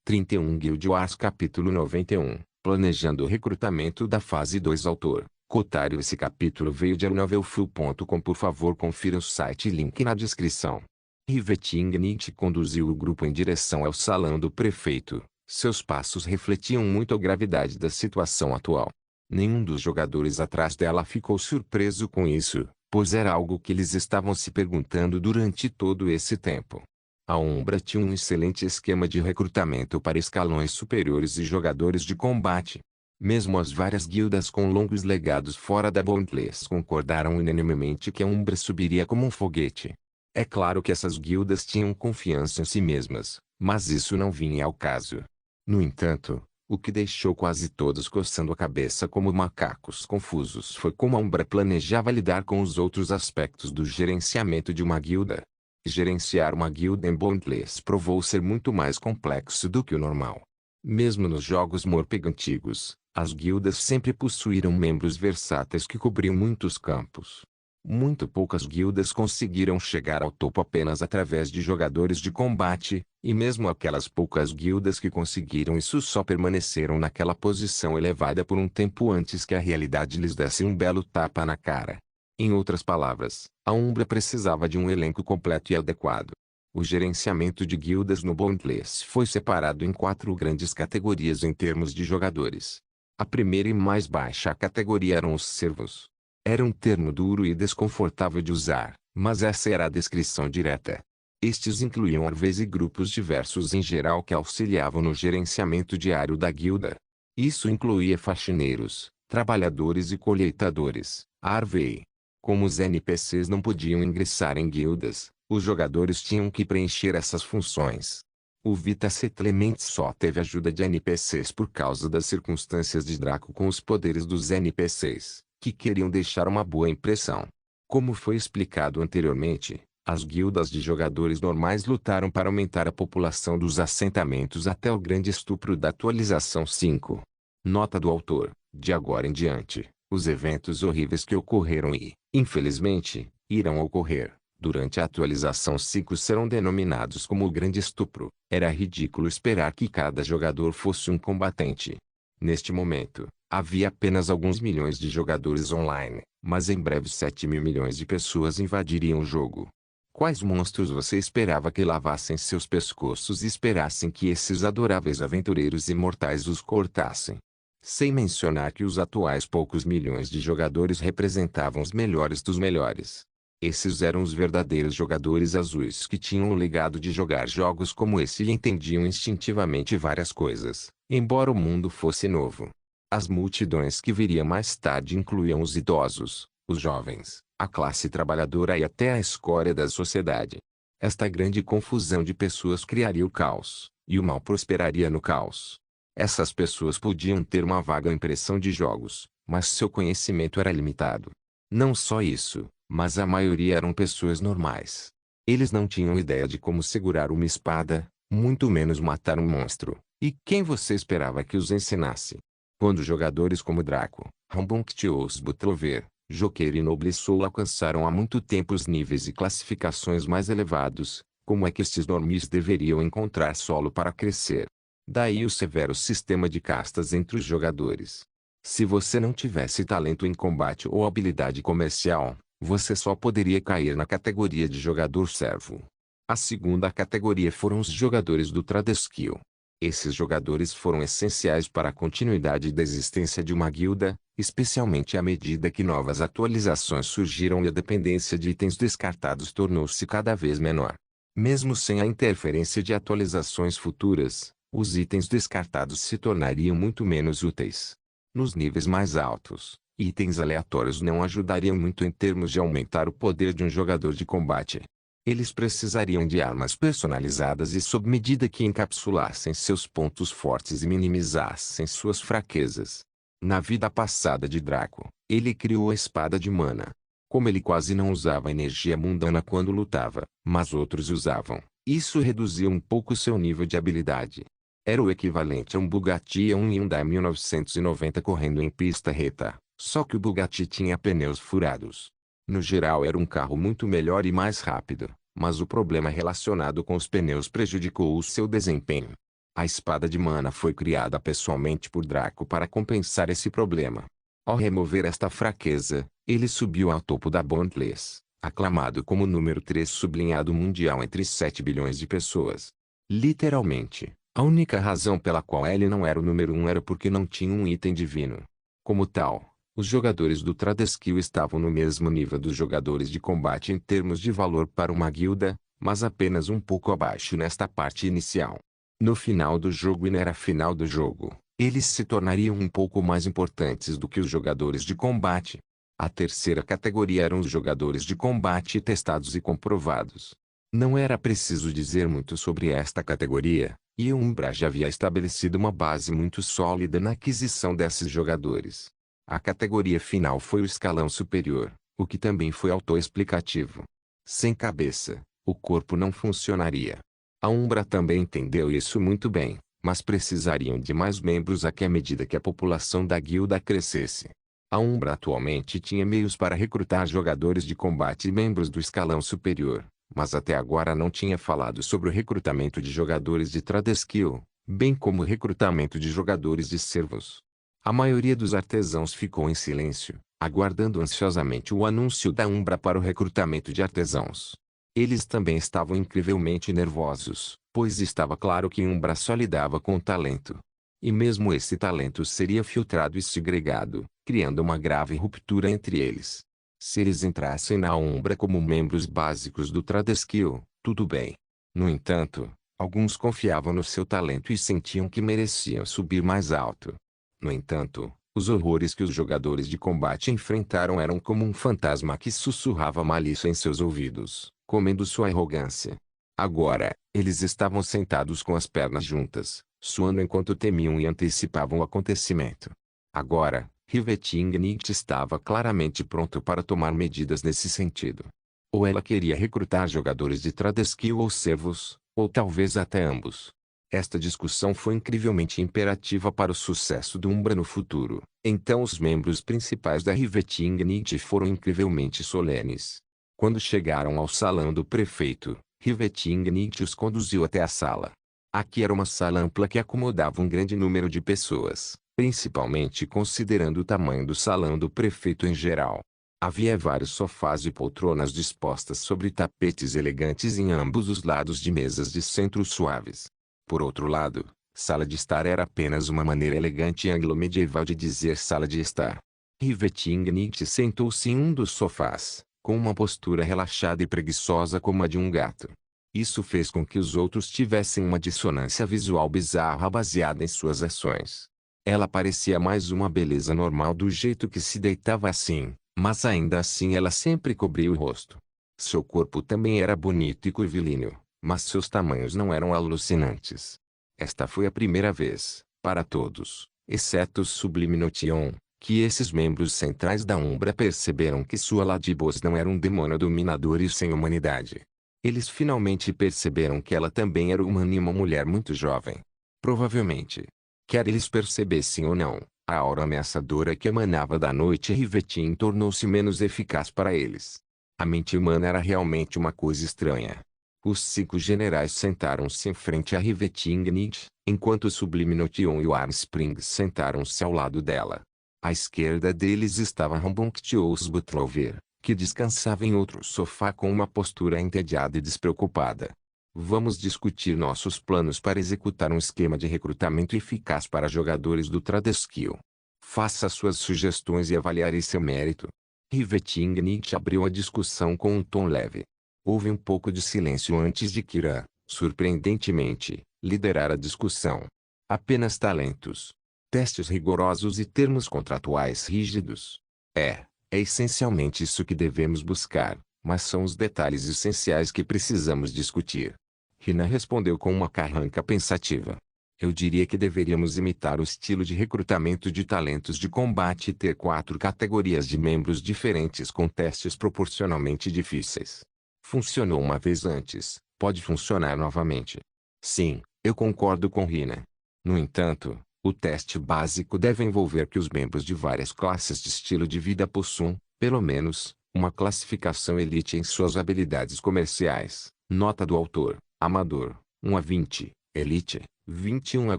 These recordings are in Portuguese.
31 Guild Wars Capítulo 91 Planejando o recrutamento da fase 2. Autor Cotário. Esse capítulo veio de novelfull.com. Por favor, confira o site, link na descrição. Riveting conduziu o grupo em direção ao salão do prefeito. Seus passos refletiam muito a gravidade da situação atual. Nenhum dos jogadores atrás dela ficou surpreso com isso, pois era algo que eles estavam se perguntando durante todo esse tempo. A Umbra tinha um excelente esquema de recrutamento para escalões superiores e jogadores de combate. Mesmo as várias guildas com longos legados fora da Boundless concordaram unanimemente que a Umbra subiria como um foguete. É claro que essas guildas tinham confiança em si mesmas, mas isso não vinha ao caso. No entanto, o que deixou quase todos coçando a cabeça como macacos confusos foi como a Umbra planejava lidar com os outros aspectos do gerenciamento de uma guilda. Gerenciar uma guilda em Boundless provou ser muito mais complexo do que o normal. Mesmo nos jogos Morpg antigos, as guildas sempre possuíram membros versáteis que cobriam muitos campos. Muito poucas guildas conseguiram chegar ao topo apenas através de jogadores de combate, e mesmo aquelas poucas guildas que conseguiram isso só permaneceram naquela posição elevada por um tempo antes que a realidade lhes desse um belo tapa na cara. Em outras palavras, a Umbra precisava de um elenco completo e adequado. O gerenciamento de guildas no Boundless foi separado em 4 grandes categorias em termos de jogadores. A primeira e mais baixa categoria eram os servos. Era um termo duro e desconfortável de usar, mas essa era a descrição direta. Estes incluíam arvês e grupos diversos em geral que auxiliavam no gerenciamento diário da guilda. Isso incluía faxineiros, trabalhadores e colheitadores, arvei. Como os NPCs não podiam ingressar em guildas, os jogadores tinham que preencher essas funções. O Vita Settlement só teve ajuda de NPCs por causa das circunstâncias de Draco com os poderes dos NPCs, que queriam deixar uma boa impressão. Como foi explicado anteriormente, as guildas de jogadores normais lutaram para aumentar a população dos assentamentos até o grande estupro da atualização 5. Nota do autor: de agora em diante, os eventos horríveis que ocorreram e, infelizmente, irão ocorrer durante a atualização 5 serão denominados como o Grande Estupro. Era ridículo esperar que cada jogador fosse um combatente. Neste momento, havia apenas alguns milhões de jogadores online, mas em breve 7 mil milhões de pessoas invadiriam o jogo. Quais monstros você esperava que lavassem seus pescoços e esperassem que esses adoráveis aventureiros imortais os cortassem? Sem mencionar que os atuais poucos milhões de jogadores representavam os melhores dos melhores. Esses eram os verdadeiros jogadores azuis que tinham o legado de jogar jogos como esse e entendiam instintivamente várias coisas, embora o mundo fosse novo. As multidões que viria mais tarde incluíam os idosos, os jovens, a classe trabalhadora e até a escória da sociedade. Esta grande confusão de pessoas criaria o caos, e o mal prosperaria no caos. Essas pessoas podiam ter uma vaga impressão de jogos, mas seu conhecimento era limitado. Não só isso, mas a maioria eram pessoas normais. Eles não tinham ideia de como segurar uma espada, muito menos matar um monstro. E quem você esperava que os ensinasse? Quando jogadores como Draco, Rambunctious Butlover, Joker e Noble Soul alcançaram há muito tempo os níveis e classificações mais elevados, como é que estes normies deveriam encontrar solo para crescer? Daí o severo sistema de castas entre os jogadores. Se você não tivesse talento em combate ou habilidade comercial, você só poderia cair na categoria de jogador servo. A segunda categoria foram os jogadores do Tradeskill. Esses jogadores foram essenciais para a continuidade da existência de uma guilda, especialmente à medida que novas atualizações surgiram e a dependência de itens descartados tornou-se cada vez menor. Mesmo sem a interferência de atualizações futuras, os itens descartados se tornariam muito menos úteis. Nos níveis mais altos, itens aleatórios não ajudariam muito em termos de aumentar o poder de um jogador de combate. Eles precisariam de armas personalizadas e sob medida que encapsulassem seus pontos fortes e minimizassem suas fraquezas. Na vida passada de Draco, ele criou a espada de mana. Como ele quase não usava energia mundana quando lutava, mas outros usavam, isso reduzia um pouco seu nível de habilidade. Era o equivalente a um Bugatti um Hyundai 1990 correndo em pista reta, só que o Bugatti tinha pneus furados. No geral era um carro muito melhor e mais rápido, mas o problema relacionado com os pneus prejudicou o seu desempenho. A espada de mana foi criada pessoalmente por Draco para compensar esse problema. Ao remover esta fraqueza, ele subiu ao topo da Bondless, aclamado como o número 3 sublinhado mundial entre 7 bilhões de pessoas. Literalmente, a única razão pela qual ele não era o número 1 era porque não tinha um item divino. Como tal, os jogadores do Tradeskill estavam no mesmo nível dos jogadores de combate em termos de valor para uma guilda, mas apenas um pouco abaixo nesta parte inicial. No final do jogo e na era final do jogo, eles se tornariam um pouco mais importantes do que os jogadores de combate. A terceira categoria eram os jogadores de combate testados e comprovados. Não era preciso dizer muito sobre esta categoria, e Umbra já havia estabelecido uma base muito sólida na aquisição desses jogadores. A categoria final foi o escalão superior, o que também foi autoexplicativo. Sem cabeça, o corpo não funcionaria. A Umbra também entendeu isso muito bem, mas precisariam de mais membros à medida que a população da guilda crescesse. A Umbra atualmente tinha meios para recrutar jogadores de combate e membros do escalão superior, mas até agora não tinha falado sobre o recrutamento de jogadores de Tradeskill, bem como o recrutamento de jogadores de servos. A maioria dos artesãos ficou em silêncio, aguardando ansiosamente o anúncio da Umbra para o recrutamento de artesãos. Eles também estavam incrivelmente nervosos, pois estava claro que Umbra só lidava com talento. E mesmo esse talento seria filtrado e segregado, criando uma grave ruptura entre eles. Se eles entrassem na Umbra como membros básicos do Tradeskill, tudo bem. No entanto, alguns confiavam no seu talento e sentiam que mereciam subir mais alto. No entanto, os horrores que os jogadores de combate enfrentaram eram como um fantasma que sussurrava malícia em seus ouvidos, comendo sua arrogância. Agora, eles estavam sentados com as pernas juntas, suando enquanto temiam e antecipavam o acontecimento. Agora, Rivetingnit estava claramente pronto para tomar medidas nesse sentido. Ou ela queria recrutar jogadores de Tradeskill ou servos, ou talvez até ambos. Esta discussão foi incrivelmente imperativa para o sucesso do Umbra no futuro. Então os membros principais da Rivetingnit foram incrivelmente solenes. Quando chegaram ao salão do prefeito, Rivetingnit os conduziu até a sala. Aqui era uma sala ampla que acomodava um grande número de pessoas, principalmente considerando o tamanho do salão do prefeito em geral. Havia vários sofás e poltronas dispostas sobre tapetes elegantes em ambos os lados de mesas de centro suaves. Por outro lado, sala de estar era apenas uma maneira elegante e anglo-medieval de dizer sala de estar. Rivetingnit sentou-se em um dos sofás, com uma postura relaxada e preguiçosa como a de um gato. Isso fez com que os outros tivessem uma dissonância visual bizarra baseada em suas ações. Ela parecia mais uma beleza normal do jeito que se deitava assim, mas ainda assim ela sempre cobria o rosto. Seu corpo também era bonito e curvilíneo, mas seus tamanhos não eram alucinantes. Esta foi a primeira vez, para todos, exceto Subliminotion, que esses membros centrais da Umbra perceberam que sua Ladybos não era um demônio dominador e sem humanidade. Eles finalmente perceberam que ela também era humana e uma mulher muito jovem. Provavelmente, quer eles percebessem ou não, a aura ameaçadora que emanava da noite Rivetin tornou-se menos eficaz para eles. A mente humana era realmente uma coisa estranha. Os 5 generais sentaram-se em frente a Rivetingnit, enquanto Subliminotion e o Armspring sentaram-se ao lado dela. À esquerda deles estava Rambunctious Butlover, que descansava em outro sofá com uma postura entediada e despreocupada. Vamos discutir nossos planos para executar um esquema de recrutamento eficaz para jogadores do Tradeskill. Faça suas sugestões e avaliarei seu mérito. Rivetingnit abriu a discussão com um tom leve. Houve um pouco de silêncio antes de Kira, surpreendentemente, liderar a discussão. Apenas talentos, testes rigorosos e termos contratuais rígidos. É essencialmente isso que devemos buscar, mas são os detalhes essenciais que precisamos discutir. Rina respondeu com uma carranca pensativa. Eu diria que deveríamos imitar o estilo de recrutamento de talentos de combate e ter 4 categorias de membros diferentes com testes proporcionalmente difíceis. Funcionou uma vez antes, pode funcionar novamente. Sim, eu concordo com Rina. No entanto, o teste básico deve envolver que os membros de várias classes de estilo de vida possuam, pelo menos, uma classificação elite em suas habilidades comerciais. Nota do autor: Amador, 1 a 20, Elite, 21 a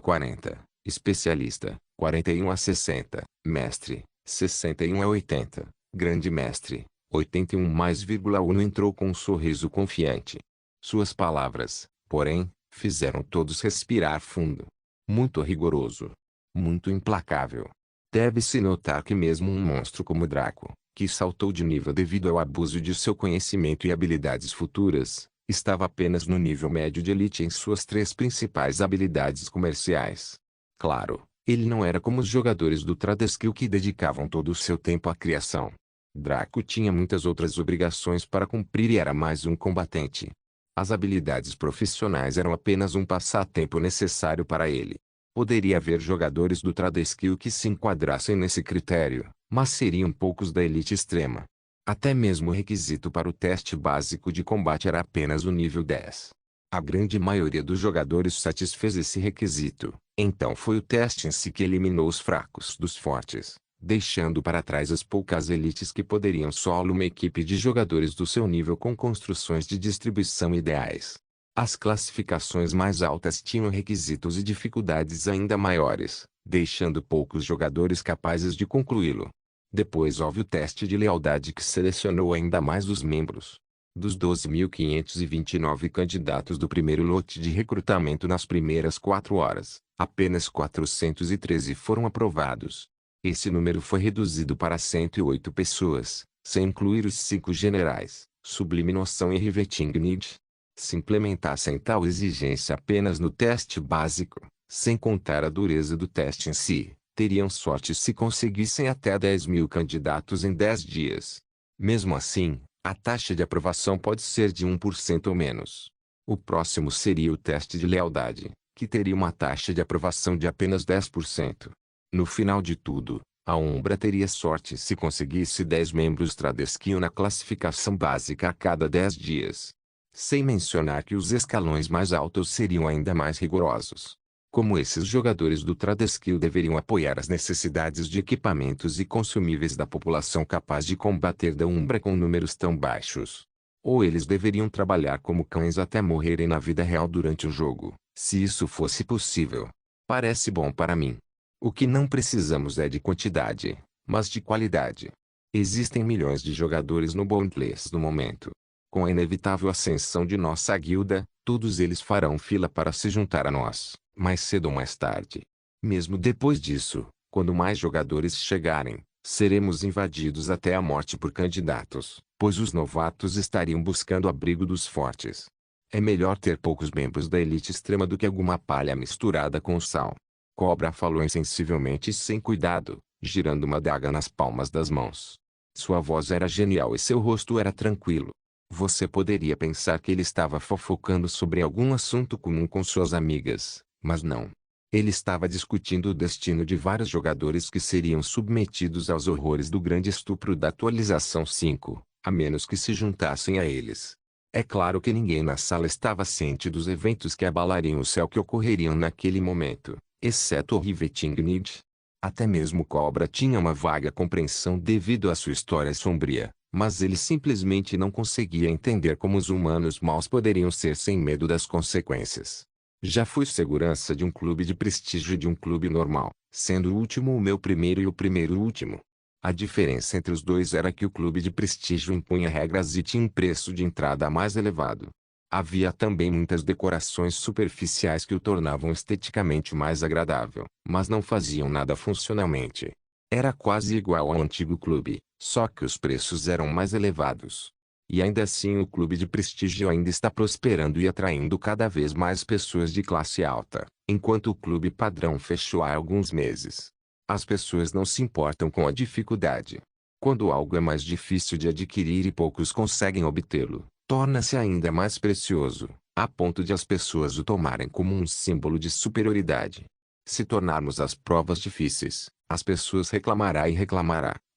40, especialista, 41 a 60, mestre, 61 a 80, grande mestre, 81 mais vírgula 1 entrou com um sorriso confiante. Suas palavras, porém, fizeram todos respirar fundo. Muito rigoroso. Muito implacável. Deve-se notar que mesmo um monstro como Draco, que saltou de nível devido ao abuso de seu conhecimento e habilidades futuras, estava apenas no nível médio de elite em suas três principais habilidades comerciais. Claro, ele não era como os jogadores do Tradeskill que dedicavam todo o seu tempo à criação. Draco tinha muitas outras obrigações para cumprir e era mais um combatente. As habilidades profissionais eram apenas um passatempo necessário para ele. Poderia haver jogadores do Tradeskill que se enquadrassem nesse critério, mas seriam poucos da elite extrema. Até mesmo o requisito para o teste básico de combate era apenas o nível 10. A grande maioria dos jogadores satisfez esse requisito, então foi o teste em si que eliminou os fracos dos fortes, deixando para trás as poucas elites que poderiam solo uma equipe de jogadores do seu nível com construções de distribuição ideais. As classificações mais altas tinham requisitos e dificuldades ainda maiores, deixando poucos jogadores capazes de concluí-lo. Depois houve o teste de lealdade que selecionou ainda mais os membros. Dos 12.529 candidatos do primeiro lote de recrutamento nas primeiras 4 horas, apenas 413 foram aprovados. Esse número foi reduzido para 108 pessoas, sem incluir os 5 generais, Sublime Noção e Riveting Need. Se implementassem tal exigência apenas no teste básico, sem contar a dureza do teste em si, teriam sorte se conseguissem até 10.000 candidatos em 10 dias. Mesmo assim, a taxa de aprovação pode ser de 1% ou menos. O próximo seria o teste de lealdade, que teria uma taxa de aprovação de apenas 10%. No final de tudo, a Umbra teria sorte se conseguisse 10 membros Tradeskill na classificação básica a cada 10 dias. Sem mencionar que os escalões mais altos seriam ainda mais rigorosos. Como esses jogadores do Tradeskill deveriam apoiar as necessidades de equipamentos e consumíveis da população capaz de combater da Umbra com números tão baixos. Ou eles deveriam trabalhar como cães até morrerem na vida real durante o jogo, se isso fosse possível. Parece bom para mim. O que não precisamos é de quantidade, mas de qualidade. Existem milhões de jogadores no Boundless no momento. Com a inevitável ascensão de nossa guilda, todos eles farão fila para se juntar a nós, mais cedo ou mais tarde. Mesmo depois disso, quando mais jogadores chegarem, seremos invadidos até a morte por candidatos, pois os novatos estariam buscando abrigo dos fortes. É melhor ter poucos membros da elite extrema do que alguma palha misturada com sal. Cobra falou insensivelmente e sem cuidado, girando uma adaga nas palmas das mãos. Sua voz era genial e seu rosto era tranquilo. Você poderia pensar que ele estava fofocando sobre algum assunto comum com suas amigas, mas não. Ele estava discutindo o destino de vários jogadores que seriam submetidos aos horrores do grande estupro da atualização 5, a menos que se juntassem a eles. É claro que ninguém na sala estava ciente dos eventos que abalariam o céu que ocorreriam naquele momento, exceto o Riveting Need. Até mesmo Cobra tinha uma vaga compreensão devido à sua história sombria. Mas ele simplesmente não conseguia entender como os humanos maus poderiam ser sem medo das consequências. Já fui segurança de um clube de prestígio e de um clube normal, sendo o último o meu primeiro e o primeiro o último. A diferença entre os dois era que o clube de prestígio impunha regras e tinha um preço de entrada mais elevado. Havia também muitas decorações superficiais que o tornavam esteticamente mais agradável, mas não faziam nada funcionalmente. Era quase igual ao antigo clube, só que os preços eram mais elevados. E ainda assim o clube de prestígio ainda está prosperando e atraindo cada vez mais pessoas de classe alta, enquanto o clube padrão fechou há alguns meses. As pessoas não se importam com a dificuldade. Quando algo é mais difícil de adquirir e poucos conseguem obtê-lo, torna-se ainda mais precioso, a ponto de as pessoas o tomarem como um símbolo de superioridade. Se tornarmos as provas difíceis, as pessoas reclamará,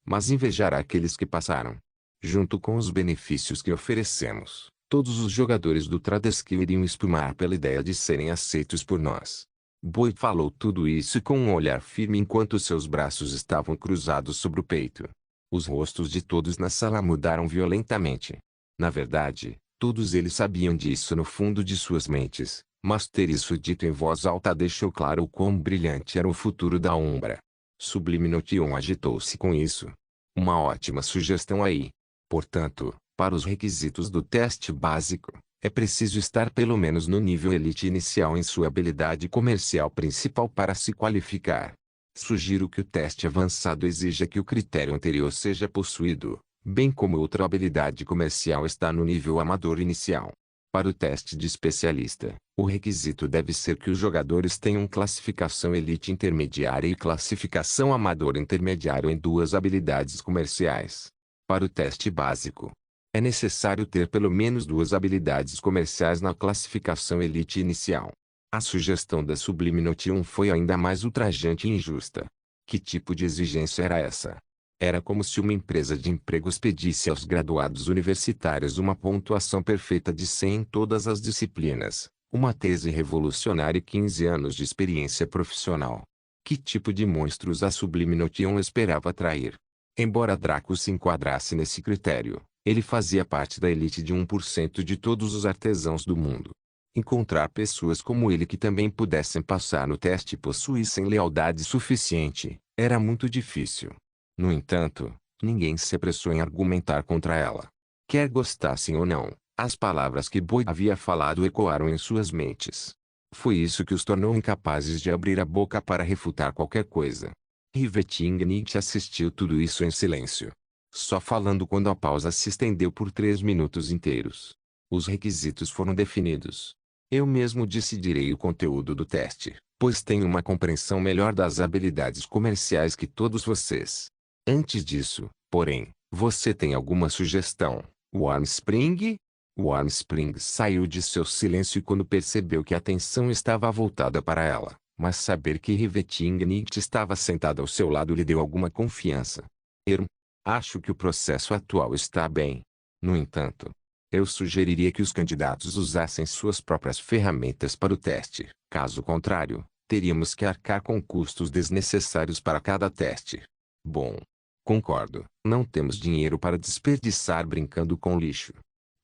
mas invejará aqueles que passaram. Junto com os benefícios que oferecemos, todos os jogadores do Tradeskill iriam espumar pela ideia de serem aceitos por nós. Boi falou tudo isso com um olhar firme enquanto seus braços estavam cruzados sobre o peito. Os rostos de todos na sala mudaram violentamente. Na verdade, todos eles sabiam disso no fundo de suas mentes, Mas ter isso dito em voz alta deixou claro o quão brilhante era o futuro da Umbra. Sublime Notion agitou-se com isso. Uma ótima sugestão aí. Portanto, para os requisitos do teste básico, é preciso estar pelo menos no nível elite inicial em sua habilidade comercial principal para se qualificar. Sugiro que o teste avançado exija que o critério anterior seja possuído, bem como outra habilidade comercial está no nível amador inicial. Para o teste de especialista, o requisito deve ser que os jogadores tenham classificação elite intermediária e classificação amador intermediário em duas habilidades comerciais. Para o teste básico, é necessário ter pelo menos duas habilidades comerciais na classificação elite inicial. A sugestão da Sublime Notion foi ainda mais ultrajante e injusta. Que tipo de exigência era essa? Era como se uma empresa de empregos pedisse aos graduados universitários uma pontuação perfeita de 100 em todas as disciplinas, uma tese revolucionária e 15 anos de experiência profissional. Que tipo de monstros a Sublime Notion esperava atrair? Embora Draco se enquadrasse nesse critério, ele fazia parte da elite de 1% de todos os artesãos do mundo. Encontrar pessoas como ele que também pudessem passar no teste e possuíssem lealdade suficiente, era muito difícil. No entanto, ninguém se apressou em argumentar contra ela. Quer gostassem ou não, as palavras que Boyd havia falado ecoaram em suas mentes. Foi isso que os tornou incapazes de abrir a boca para refutar qualquer coisa. Rivetingnight assistiu tudo isso em silêncio. Só falando quando a pausa se estendeu por 3 minutos inteiros. Os requisitos foram definidos. Eu mesmo decidirei o conteúdo do teste, pois tenho uma compreensão melhor das habilidades comerciais que todos vocês. Antes disso, porém, você tem alguma sugestão, Warmspring? Warmspring saiu de seu silêncio quando percebeu que a atenção estava voltada para ela, mas saber que Rivetingnight estava sentada ao seu lado lhe deu alguma confiança. Acho que o processo atual está bem. No entanto, eu sugeriria que os candidatos usassem suas próprias ferramentas para o teste. Caso contrário, teríamos que arcar com custos desnecessários para cada teste. Bom, concordo. Não temos dinheiro para desperdiçar brincando com lixo.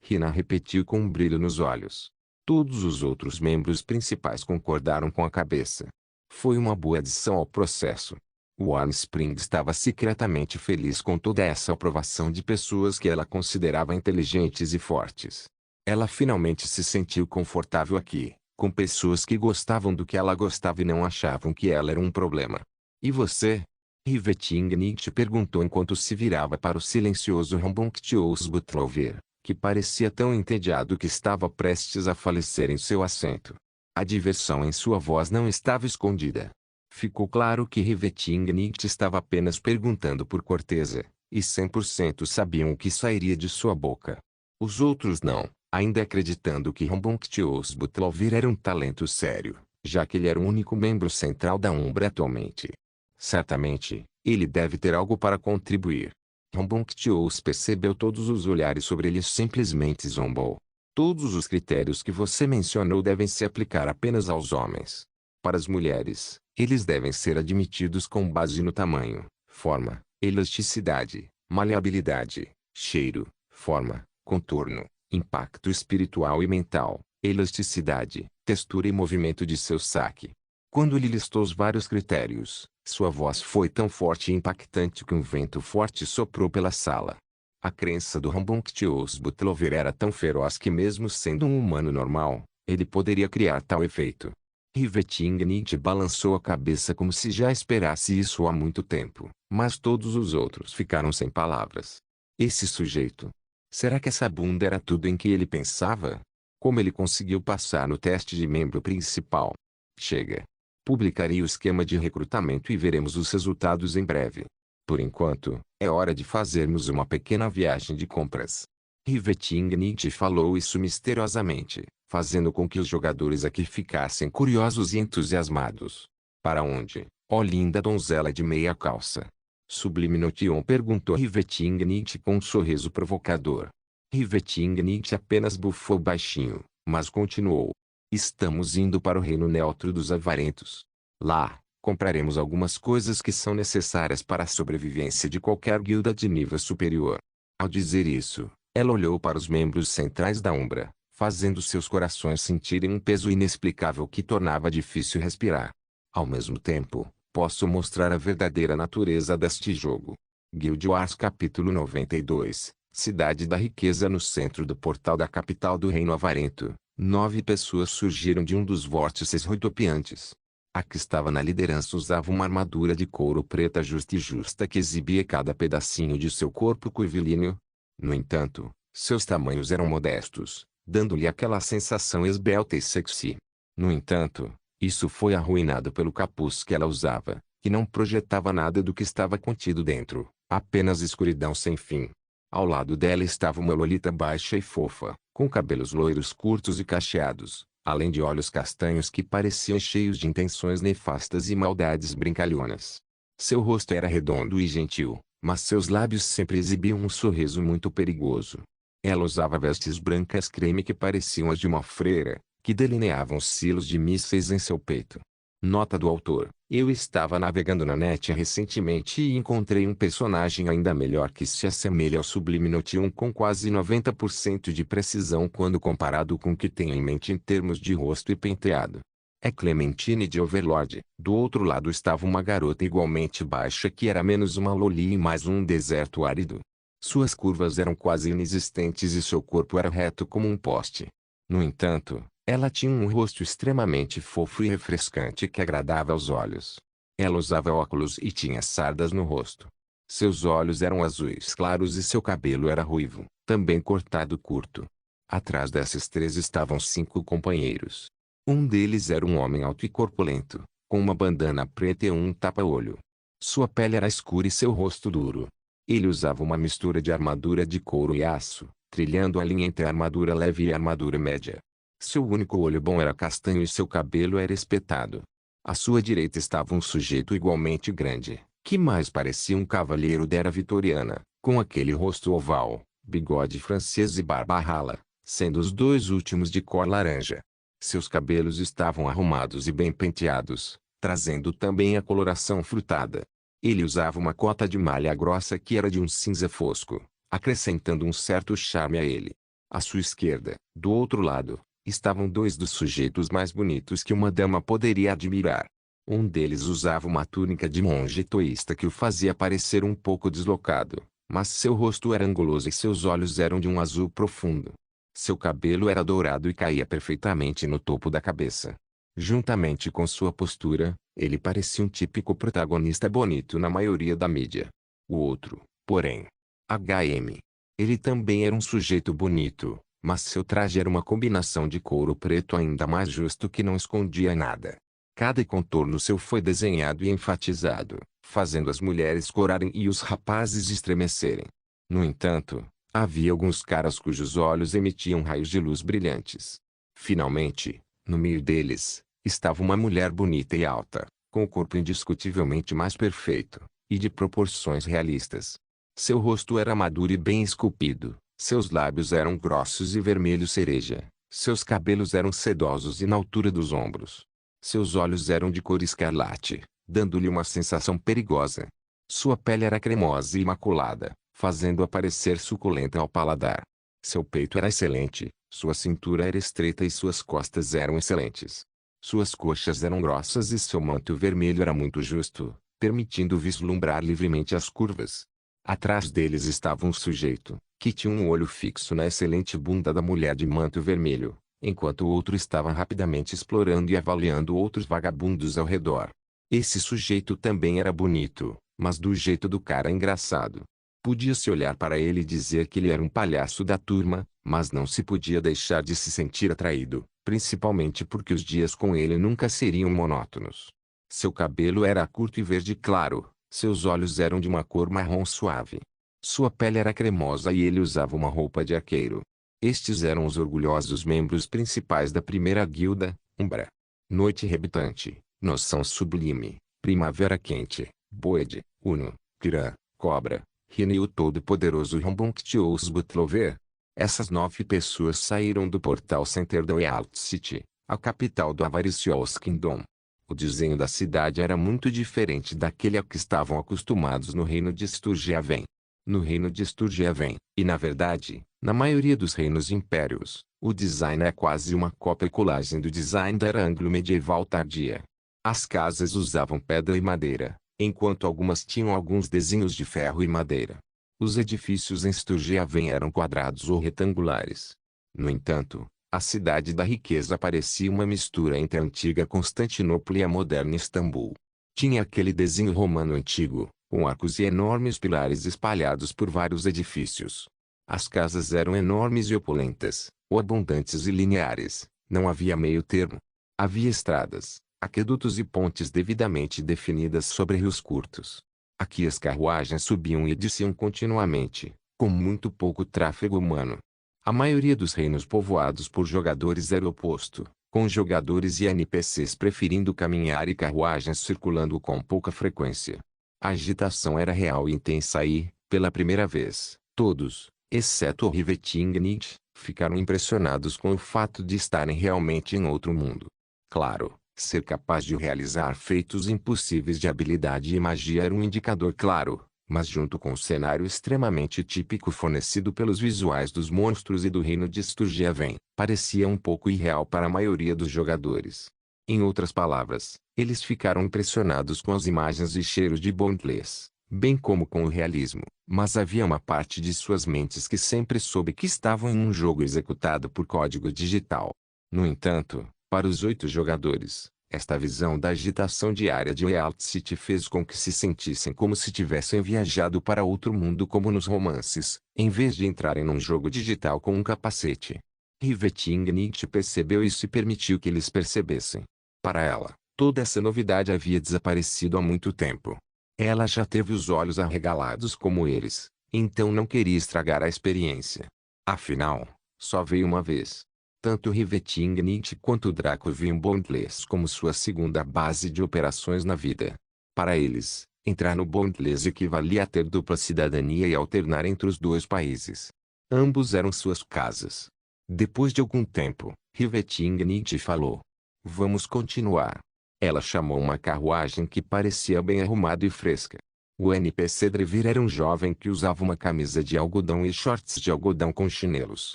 Rina repetiu com um brilho nos olhos. Todos os outros membros principais concordaram com a cabeça. Foi uma boa adição ao processo. Warmspring estava secretamente feliz com toda essa aprovação de pessoas que ela considerava inteligentes e fortes. Ela finalmente se sentiu confortável aqui, com pessoas que gostavam do que ela gostava e não achavam que ela era um problema. E você? Rivetingnight perguntou enquanto se virava para o silencioso Rambunctious Butlover, que parecia tão entediado que estava prestes a falecer em seu assento. A diversão em sua voz não estava escondida. Ficou claro que Rivetingnight estava apenas perguntando por corteza, e 100% sabiam o que sairia de sua boca. Os outros não, ainda acreditando que Rambunctious Butlover era um talento sério, já que ele era o único membro central da Umbra atualmente. Certamente, ele deve ter algo para contribuir. Rambunctious percebeu todos os olhares sobre ele e simplesmente zombou. Todos os critérios que você mencionou devem se aplicar apenas aos homens. Para as mulheres, eles devem ser admitidos com base no tamanho, forma, elasticidade, maleabilidade, cheiro, forma, contorno, impacto espiritual e mental, elasticidade, textura e movimento de seu saque. Quando ele listou os vários critérios, sua voz foi tão forte e impactante que um vento forte soprou pela sala. A crença do Rambunctious Butlover era tão feroz que mesmo sendo um humano normal, ele poderia criar tal efeito. Rivetingnight balançou a cabeça como se já esperasse isso há muito tempo, mas todos os outros ficaram sem palavras. Esse sujeito. Será que essa bunda era tudo em que ele pensava? Como ele conseguiu passar no teste de membro principal? Chega. Publicarei o esquema de recrutamento e veremos os resultados em breve. Por enquanto, é hora de fazermos uma pequena viagem de compras. Rivetingnight falou isso misteriosamente, fazendo com que os jogadores aqui ficassem curiosos e entusiasmados. Para onde, ó linda donzela de meia calça? Sublime Notion perguntou Rivetingnight com um sorriso provocador. Rivetingnight apenas bufou baixinho, mas continuou. Estamos indo para o reino neutro dos avarentos. Lá, compraremos algumas coisas que são necessárias para a sobrevivência de qualquer guilda de nível superior. Ao dizer isso, ela olhou para os membros centrais da Umbra, fazendo seus corações sentirem um peso inexplicável que tornava difícil respirar. Ao mesmo tempo, posso mostrar a verdadeira natureza deste jogo. Guild Wars capítulo 92, Cidade da Riqueza. No centro do portal da capital do Reino Avarento, 9 pessoas surgiram de um dos vórtices rodopiantes. A que estava na liderança usava uma armadura de couro preta justa e justa que exibia cada pedacinho de seu corpo curvilíneo. No entanto, seus tamanhos eram modestos, dando-lhe aquela sensação esbelta e sexy. No entanto, isso foi arruinado pelo capuz que ela usava, que não projetava nada do que estava contido dentro, apenas escuridão sem fim. Ao lado dela estava uma lolita baixa e fofa, com cabelos loiros curtos e cacheados, além de olhos castanhos que pareciam cheios de intenções nefastas e maldades brincalhonas. Seu rosto era redondo e gentil, mas seus lábios sempre exibiam um sorriso muito perigoso. Ela usava vestes brancas creme que pareciam as de uma freira, que delineavam silos de mísseis em seu peito. Nota do autor: eu estava navegando na net recentemente e encontrei um personagem ainda melhor que se assemelha ao Sublime Note 1 com quase 90% de precisão quando comparado com o que tenho em mente em termos de rosto e penteado. É Clementine de Overlord. Do outro lado estava uma garota igualmente baixa que era menos uma loli e mais um deserto árido. Suas curvas eram quase inexistentes e seu corpo era reto como um poste. No entanto, ela tinha um rosto extremamente fofo e refrescante que agradava aos olhos. Ela usava óculos e tinha sardas no rosto. Seus olhos eram azuis claros e seu cabelo era ruivo, também cortado curto. Atrás desses 3 estavam 5 companheiros. Um deles era um homem alto e corpulento, com uma bandana preta e um tapa-olho. Sua pele era escura e seu rosto duro. Ele usava uma mistura de armadura de couro e aço, trilhando a linha entre a armadura leve e a armadura média. Seu único olho bom era castanho e seu cabelo era espetado. À sua direita estava um sujeito igualmente grande, que mais parecia um cavalheiro da era vitoriana, com aquele rosto oval, bigode francês e barba rala, sendo os 2 últimos de cor laranja. Seus cabelos estavam arrumados e bem penteados, trazendo também a coloração frutada. Ele usava uma cota de malha grossa que era de um cinza fosco, acrescentando um certo charme a ele. À sua esquerda, do outro lado, estavam 2 dos sujeitos mais bonitos que uma dama poderia admirar. Um deles usava uma túnica de monge toísta que o fazia parecer um pouco deslocado, mas seu rosto era anguloso e seus olhos eram de um azul profundo. Seu cabelo era dourado e caía perfeitamente no topo da cabeça. Juntamente com sua postura, ele parecia um típico protagonista bonito na maioria da mídia. O outro, porém, HM. Ele também era um sujeito bonito, mas seu traje era uma combinação de couro preto ainda mais justo que não escondia nada. Cada contorno seu foi desenhado e enfatizado, fazendo as mulheres corarem e os rapazes estremecerem. No entanto, havia alguns caras cujos olhos emitiam raios de luz brilhantes. Finalmente, no meio deles, estava uma mulher bonita e alta, com o corpo indiscutivelmente mais perfeito, e de proporções realistas. Seu rosto era maduro e bem esculpido, seus lábios eram grossos e vermelho cereja, seus cabelos eram sedosos e na altura dos ombros. Seus olhos eram de cor escarlate, dando-lhe uma sensação perigosa. Sua pele era cremosa e imaculada, fazendo-a parecer suculenta ao paladar. Seu peito era excelente, sua cintura era estreita e suas costas eram excelentes. Suas coxas eram grossas e seu manto vermelho era muito justo, permitindo vislumbrar livremente as curvas. Atrás deles estava um sujeito, que tinha um olho fixo na excelente bunda da mulher de manto vermelho, enquanto o outro estava rapidamente explorando e avaliando outros vagabundos ao redor. Esse sujeito também era bonito, mas do jeito do cara engraçado. Podia-se olhar para ele e dizer que ele era um palhaço da turma, mas não se podia deixar de se sentir atraído, principalmente porque os dias com ele nunca seriam monótonos. Seu cabelo era curto e verde claro, seus olhos eram de uma cor marrom suave. Sua pele era cremosa e ele usava uma roupa de arqueiro. Estes eram os orgulhosos membros principais da primeira guilda, Umbra. Noite rebitante, Noção sublime, Primavera quente, Boed, Uno, Kiran, Cobra, Rine e o todo-poderoso Rambunctious Butlover. Essas 9 pessoas saíram do portal Center da Ealt City, a capital do Avaricious Kingdom. O desenho da cidade era muito diferente daquele a que estavam acostumados no reino de Sturgeaven. No reino de Sturgeaven, e na verdade, Na maioria dos reinos e impérios, o design é quase uma cópia e colagem do design da era anglo-medieval tardia. As casas usavam pedra e madeira, enquanto algumas tinham alguns desenhos de ferro e madeira. Os edifícios em Sturgehaven eram quadrados ou retangulares. No entanto, a cidade da riqueza parecia uma mistura entre a antiga Constantinopla e a moderna Istambul. Tinha aquele desenho romano antigo, com arcos e enormes pilares espalhados por vários edifícios. As casas eram enormes e opulentas, ou abundantes e lineares, não havia meio termo. Havia estradas, aquedutos e pontes devidamente definidas sobre rios curtos. Aqui as carruagens subiam e desciam continuamente, com muito pouco tráfego humano. A maioria dos reinos povoados por jogadores era o oposto, com jogadores e NPCs preferindo caminhar e carruagens circulando com pouca frequência. A agitação era real e intensa e, pela primeira vez, todos, exceto o Rivetingnicht, ficaram impressionados com o fato de estarem realmente em outro mundo. Claro, ser capaz de realizar feitos impossíveis de habilidade e magia era um indicador claro, mas junto com o cenário extremamente típico fornecido pelos visuais dos monstros e do reino de Sturgehaven, parecia um pouco irreal para a maioria dos jogadores. Em outras palavras, eles ficaram impressionados com as imagens e cheiros de Bondless, bem como com o realismo, mas havia uma parte de suas mentes que sempre soube que estavam em um jogo executado por código digital. No entanto, para os 8 jogadores, esta visão da agitação diária de Ealt City fez com que se sentissem como se tivessem viajado para outro mundo como nos romances, em vez de entrarem num jogo digital com um capacete. Rivetingnicht percebeu isso e permitiu que eles percebessem. Para ela, toda essa novidade havia desaparecido há muito tempo. Ela já teve os olhos arregalados como eles, então não queria estragar a experiência. Afinal, só veio uma vez. Tanto Rivetingnicht quanto Draco viam Bondless como sua segunda base de operações na vida. Para eles, entrar no Bondless equivalia a ter dupla cidadania e alternar entre os 2 países. Ambos eram suas casas. Depois de algum tempo, Rivetingnicht falou: "Vamos continuar." Ela chamou uma carruagem que parecia bem arrumada e fresca. O NPC Drevir era um jovem que usava uma camisa de algodão e shorts de algodão com chinelos.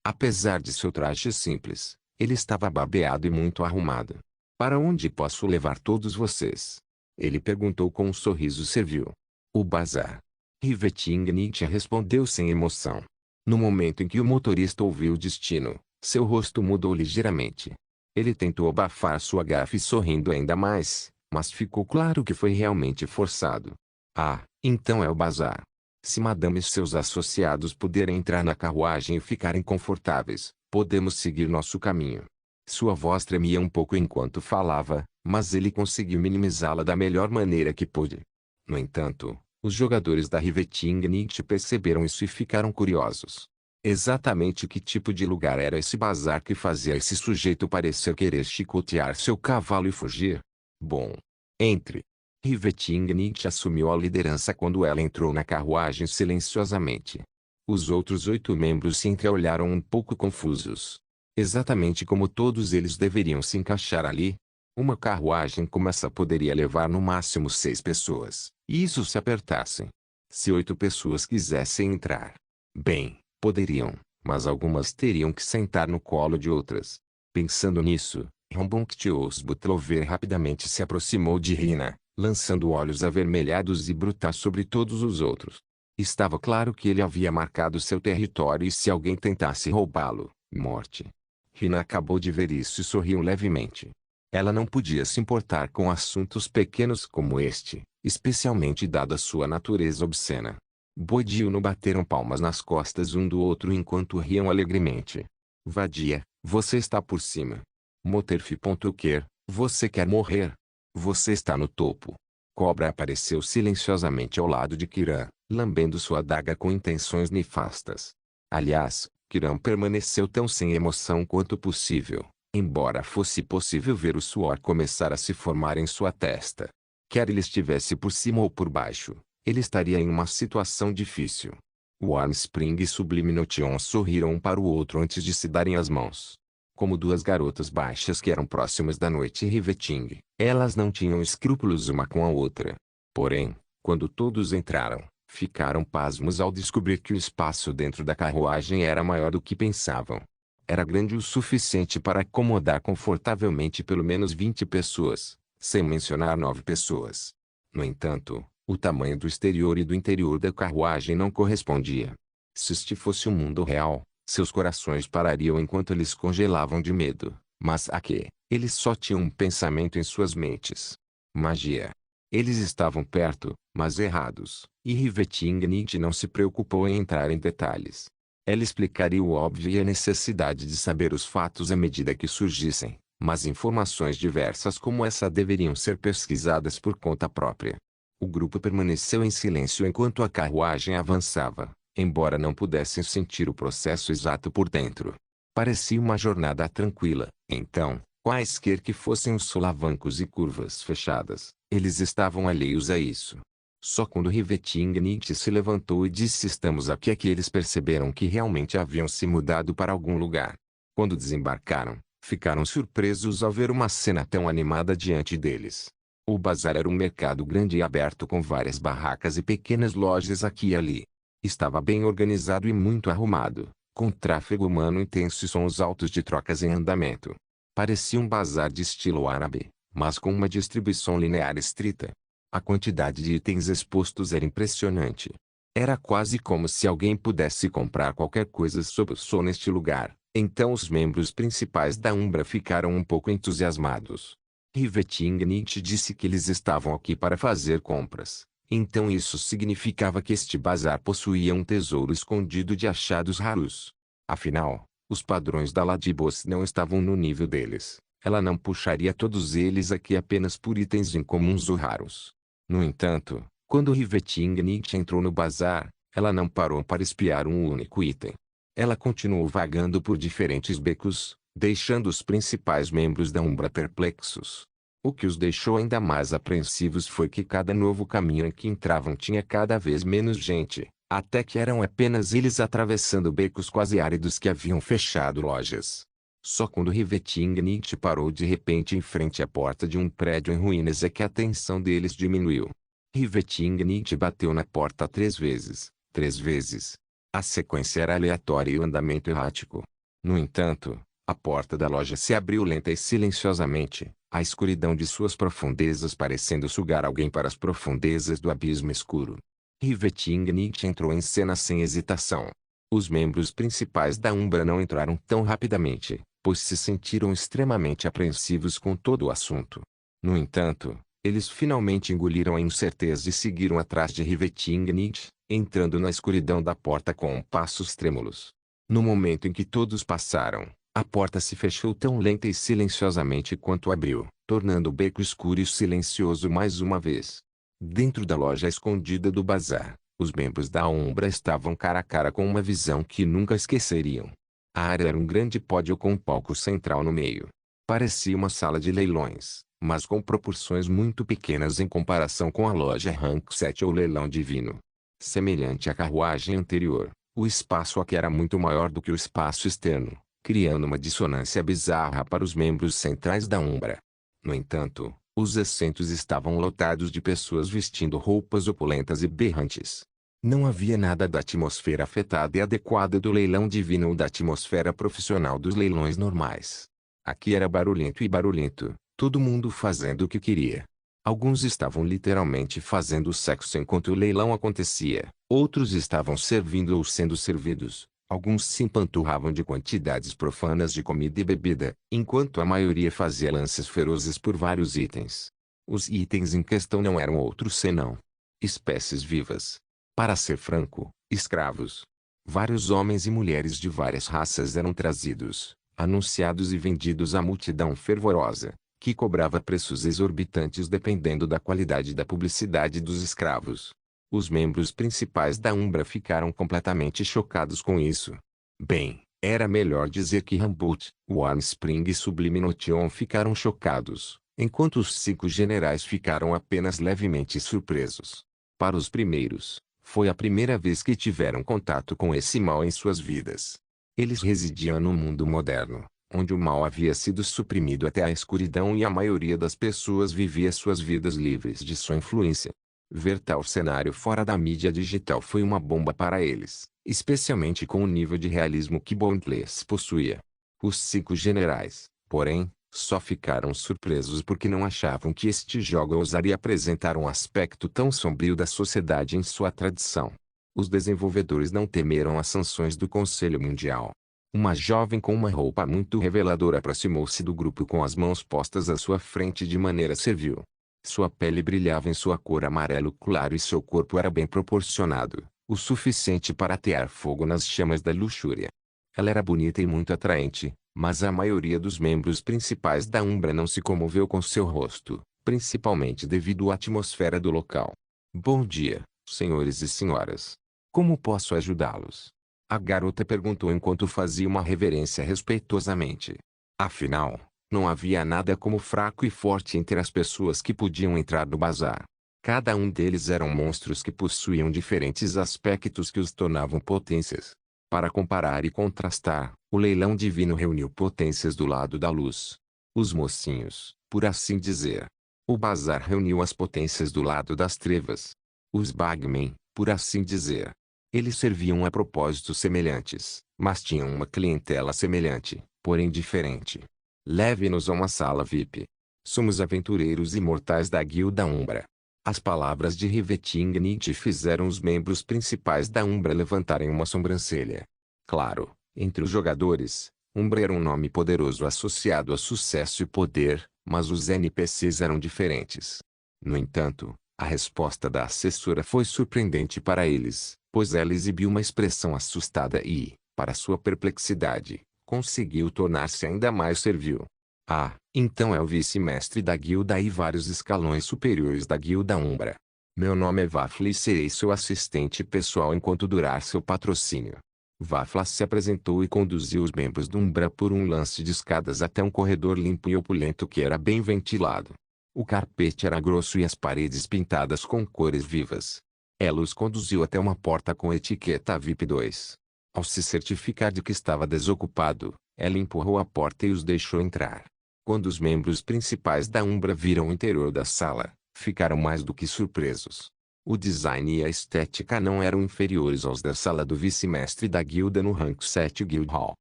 Apesar de seu traje simples, ele estava barbeado e muito arrumado. "Para onde posso levar todos vocês?" ele perguntou com um sorriso servil. "O bazar." Rivetingnicht respondeu sem emoção. No momento em que o motorista ouviu o destino, seu rosto mudou ligeiramente. Ele tentou abafar sua gafe sorrindo ainda mais, mas ficou claro que foi realmente forçado. "Ah, então é o bazar. Se Madame e seus associados puderem entrar na carruagem e ficarem confortáveis, podemos seguir nosso caminho." Sua voz tremia um pouco enquanto falava, mas ele conseguiu minimizá-la da melhor maneira que pôde. No entanto, os jogadores da Rivetingnicht perceberam isso e ficaram curiosos. Exatamente que tipo de lugar era esse bazar que fazia esse sujeito parecer querer chicotear seu cavalo e fugir? Bom, entre. Rivetingnicht assumiu a liderança quando ela entrou na carruagem silenciosamente. Os outros 8 membros se entreolharam um pouco confusos. Exatamente como todos eles deveriam se encaixar ali. Uma carruagem como essa poderia levar no máximo 6 pessoas, e isso se apertassem. Se 8 pessoas quisessem entrar, bem, poderiam, mas algumas teriam que sentar no colo de outras. Pensando nisso, Rambunctious Butlover rapidamente se aproximou de Rina, lançando olhos avermelhados e brutais sobre todos os outros. Estava claro que ele havia marcado seu território e se alguém tentasse roubá-lo, morte. Rina acabou de ver isso e sorriu levemente. Ela não podia se importar com assuntos pequenos como este, especialmente dada sua natureza obscena. Boyd e Uno bateram palmas nas costas um do outro enquanto riam alegremente. "Vadia, você está por cima." Moterf.quer, você quer morrer? Você está no topo. Cobra apareceu silenciosamente ao lado de Kiran, lambendo sua adaga com intenções nefastas. Aliás, Kiran permaneceu tão sem emoção quanto possível, embora fosse possível ver o suor começar a se formar em sua testa. Quer ele estivesse por cima ou por baixo, ele estaria em uma situação difícil. Warmspring e Sublime Notion sorriram um para o outro antes de se darem as mãos. Como 2 garotas baixas que eram próximas da noite Riveting, elas não tinham escrúpulos uma com a outra. Porém, quando todos entraram, Ficaram pasmos ao descobrir que o espaço dentro da carruagem era maior do que pensavam. Era grande o suficiente para acomodar confortavelmente pelo menos 20 pessoas, sem mencionar 9 pessoas. No entanto, o tamanho do exterior e do interior da carruagem não correspondia. Se este fosse o mundo real, seus corações parariam enquanto eles congelavam de medo. Mas aqui, eles só tinham um pensamento em suas mentes. Magia. Eles estavam perto, mas errados, e Rivetingnight não se preocupou em entrar em detalhes. Ela explicaria o óbvio e a necessidade de saber os fatos à medida que surgissem, mas informações diversas como essa deveriam ser pesquisadas por conta própria. O grupo permaneceu em silêncio enquanto a carruagem avançava, embora não pudessem sentir o processo exato por dentro. Parecia uma jornada tranquila. Então, quaisquer que fossem os solavancos e curvas fechadas, eles estavam alheios a isso. Só quando Rivetingnight se levantou e disse estamos aqui é que eles perceberam que realmente haviam se mudado para algum lugar. Quando desembarcaram, ficaram surpresos ao ver uma cena tão animada diante deles. O bazar era um mercado grande e aberto com várias barracas e pequenas lojas aqui e ali. Estava bem organizado e muito arrumado, com tráfego humano intenso e sons altos de trocas em andamento. Parecia um bazar de estilo árabe, mas com uma distribuição linear estrita. A quantidade de itens expostos era impressionante. Era quase como se alguém pudesse comprar qualquer coisa sob o sol neste lugar. Então os membros principais da Umbra ficaram um pouco entusiasmados. Rivetingnight disse que eles estavam aqui para fazer compras. Então isso significava que este bazar possuía um tesouro escondido de achados raros. Afinal, os padrões da Ladybos não estavam no nível deles. Ela não puxaria todos eles aqui apenas por itens incomuns ou raros. No entanto, quando Rivetingnight entrou no bazar, ela não parou para espiar um único item. Ela continuou vagando por diferentes becos, deixando os principais membros da Umbra perplexos. O que os deixou ainda mais apreensivos foi que cada novo caminho em que entravam tinha cada vez menos gente, até que eram apenas eles atravessando becos quase áridos que haviam fechado lojas. Só quando Rivetingnight parou de repente em frente à porta de um prédio em ruínas é que a atenção deles diminuiu. Rivetingnight bateu na porta 3 vezes. 3 vezes. A sequência era aleatória e o andamento errático. No entanto, a porta da loja se abriu lenta e silenciosamente, a escuridão de suas profundezas parecendo sugar alguém para as profundezas do abismo escuro. Rivetingnight entrou em cena sem hesitação. Os membros principais da Umbra não entraram tão rapidamente, pois se sentiram extremamente apreensivos com todo o assunto. No entanto, eles finalmente engoliram a incerteza e seguiram atrás de Rivetingnight, entrando na escuridão da porta com passos trêmulos. No momento em que todos passaram, a porta se fechou tão lenta e silenciosamente quanto abriu, tornando o beco escuro e silencioso mais uma vez. Dentro da loja escondida do bazar, os membros da Umbra estavam cara a cara com uma visão que nunca esqueceriam. A área era um grande pódio com um palco central no meio. Parecia uma sala de leilões, mas com proporções muito pequenas em comparação com a loja Rank 7 ou leilão divino. Semelhante à carruagem anterior, o espaço aqui era muito maior do que o espaço externo, criando uma dissonância bizarra para os membros centrais da Umbra. No entanto, os assentos estavam lotados de pessoas vestindo roupas opulentas e berrantes. Não havia nada da atmosfera afetada e adequada do leilão divino ou da atmosfera profissional dos leilões normais. Aqui era barulhento, todo mundo fazendo o que queria. Alguns estavam literalmente fazendo sexo enquanto o leilão acontecia, outros estavam servindo ou sendo servidos, alguns se empanturravam de quantidades profanas de comida e bebida, enquanto a maioria fazia lances ferozes por vários itens. Os itens em questão não eram outros senão espécies vivas. Para ser franco, escravos. Vários homens e mulheres de várias raças eram trazidos, anunciados e vendidos à multidão fervorosa, que cobrava preços exorbitantes dependendo da qualidade da publicidade dos escravos. Os membros principais da Umbra ficaram completamente chocados com isso. Bem, era melhor dizer que Humboldt, Warmspring e Sublime Notion ficaram chocados, enquanto os 5 generais ficaram apenas levemente surpresos. Para os primeiros, foi a primeira vez que tiveram contato com esse mal em suas vidas. Eles residiam no mundo moderno, onde o mal havia sido suprimido até a escuridão e a maioria das pessoas vivia suas vidas livres de sua influência. Ver tal cenário fora da mídia digital foi uma bomba para eles, especialmente com o nível de realismo que Boundless possuía. Os 5 generais, porém, só ficaram surpresos porque não achavam que este jogo ousaria apresentar um aspecto tão sombrio da sociedade em sua tradição. Os desenvolvedores não temeram as sanções do Conselho Mundial. Uma jovem com uma roupa muito reveladora aproximou-se do grupo com as mãos postas à sua frente de maneira servil. Sua pele brilhava em sua cor amarelo claro e seu corpo era bem proporcionado, o suficiente para atear fogo nas chamas da luxúria. Ela era bonita e muito atraente, mas a maioria dos membros principais da Umbra não se comoveu com seu rosto, principalmente devido à atmosfera do local. Bom dia, senhores e senhoras. Como posso ajudá-los? A garota perguntou enquanto fazia uma reverência respeitosamente. Afinal, não havia nada como fraco e forte entre as pessoas que podiam entrar no bazar. Cada um deles eram monstros que possuíam diferentes aspectos que os tornavam potências. Para comparar e contrastar, o leilão divino reuniu potências do lado da luz. Os mocinhos, por assim dizer. O bazar reuniu as potências do lado das trevas. Os bagmen, por assim dizer. Eles serviam a propósitos semelhantes, mas tinham uma clientela semelhante, porém diferente. Leve-nos a uma sala VIP. Somos aventureiros imortais da Guilda Umbra. As palavras de Riveting Nietzsche fizeram os membros principais da Umbra levantarem uma sobrancelha. Claro, entre os jogadores, Umbra era um nome poderoso associado a sucesso e poder, mas os NPCs eram diferentes. No entanto, a resposta da assessora foi surpreendente para eles, pois ela exibiu uma expressão assustada e, para sua perplexidade, conseguiu tornar-se ainda mais servil. Ah, então é o vice-mestre da guilda e vários escalões superiores da Guilda Umbra. Meu nome é Vafla e serei seu assistente pessoal enquanto durar seu patrocínio. Vafla se apresentou e conduziu os membros do Umbra por um lance de escadas até um corredor limpo e opulento que era bem ventilado. O carpete era grosso e as paredes pintadas com cores vivas. Ela os conduziu até uma porta com etiqueta VIP 2. Ao se certificar de que estava desocupado, ela empurrou a porta e os deixou entrar. Quando os membros principais da Umbra viram o interior da sala, ficaram mais do que surpresos. O design e a estética não eram inferiores aos da sala do vice-mestre da guilda no rank 7 Guild Hall.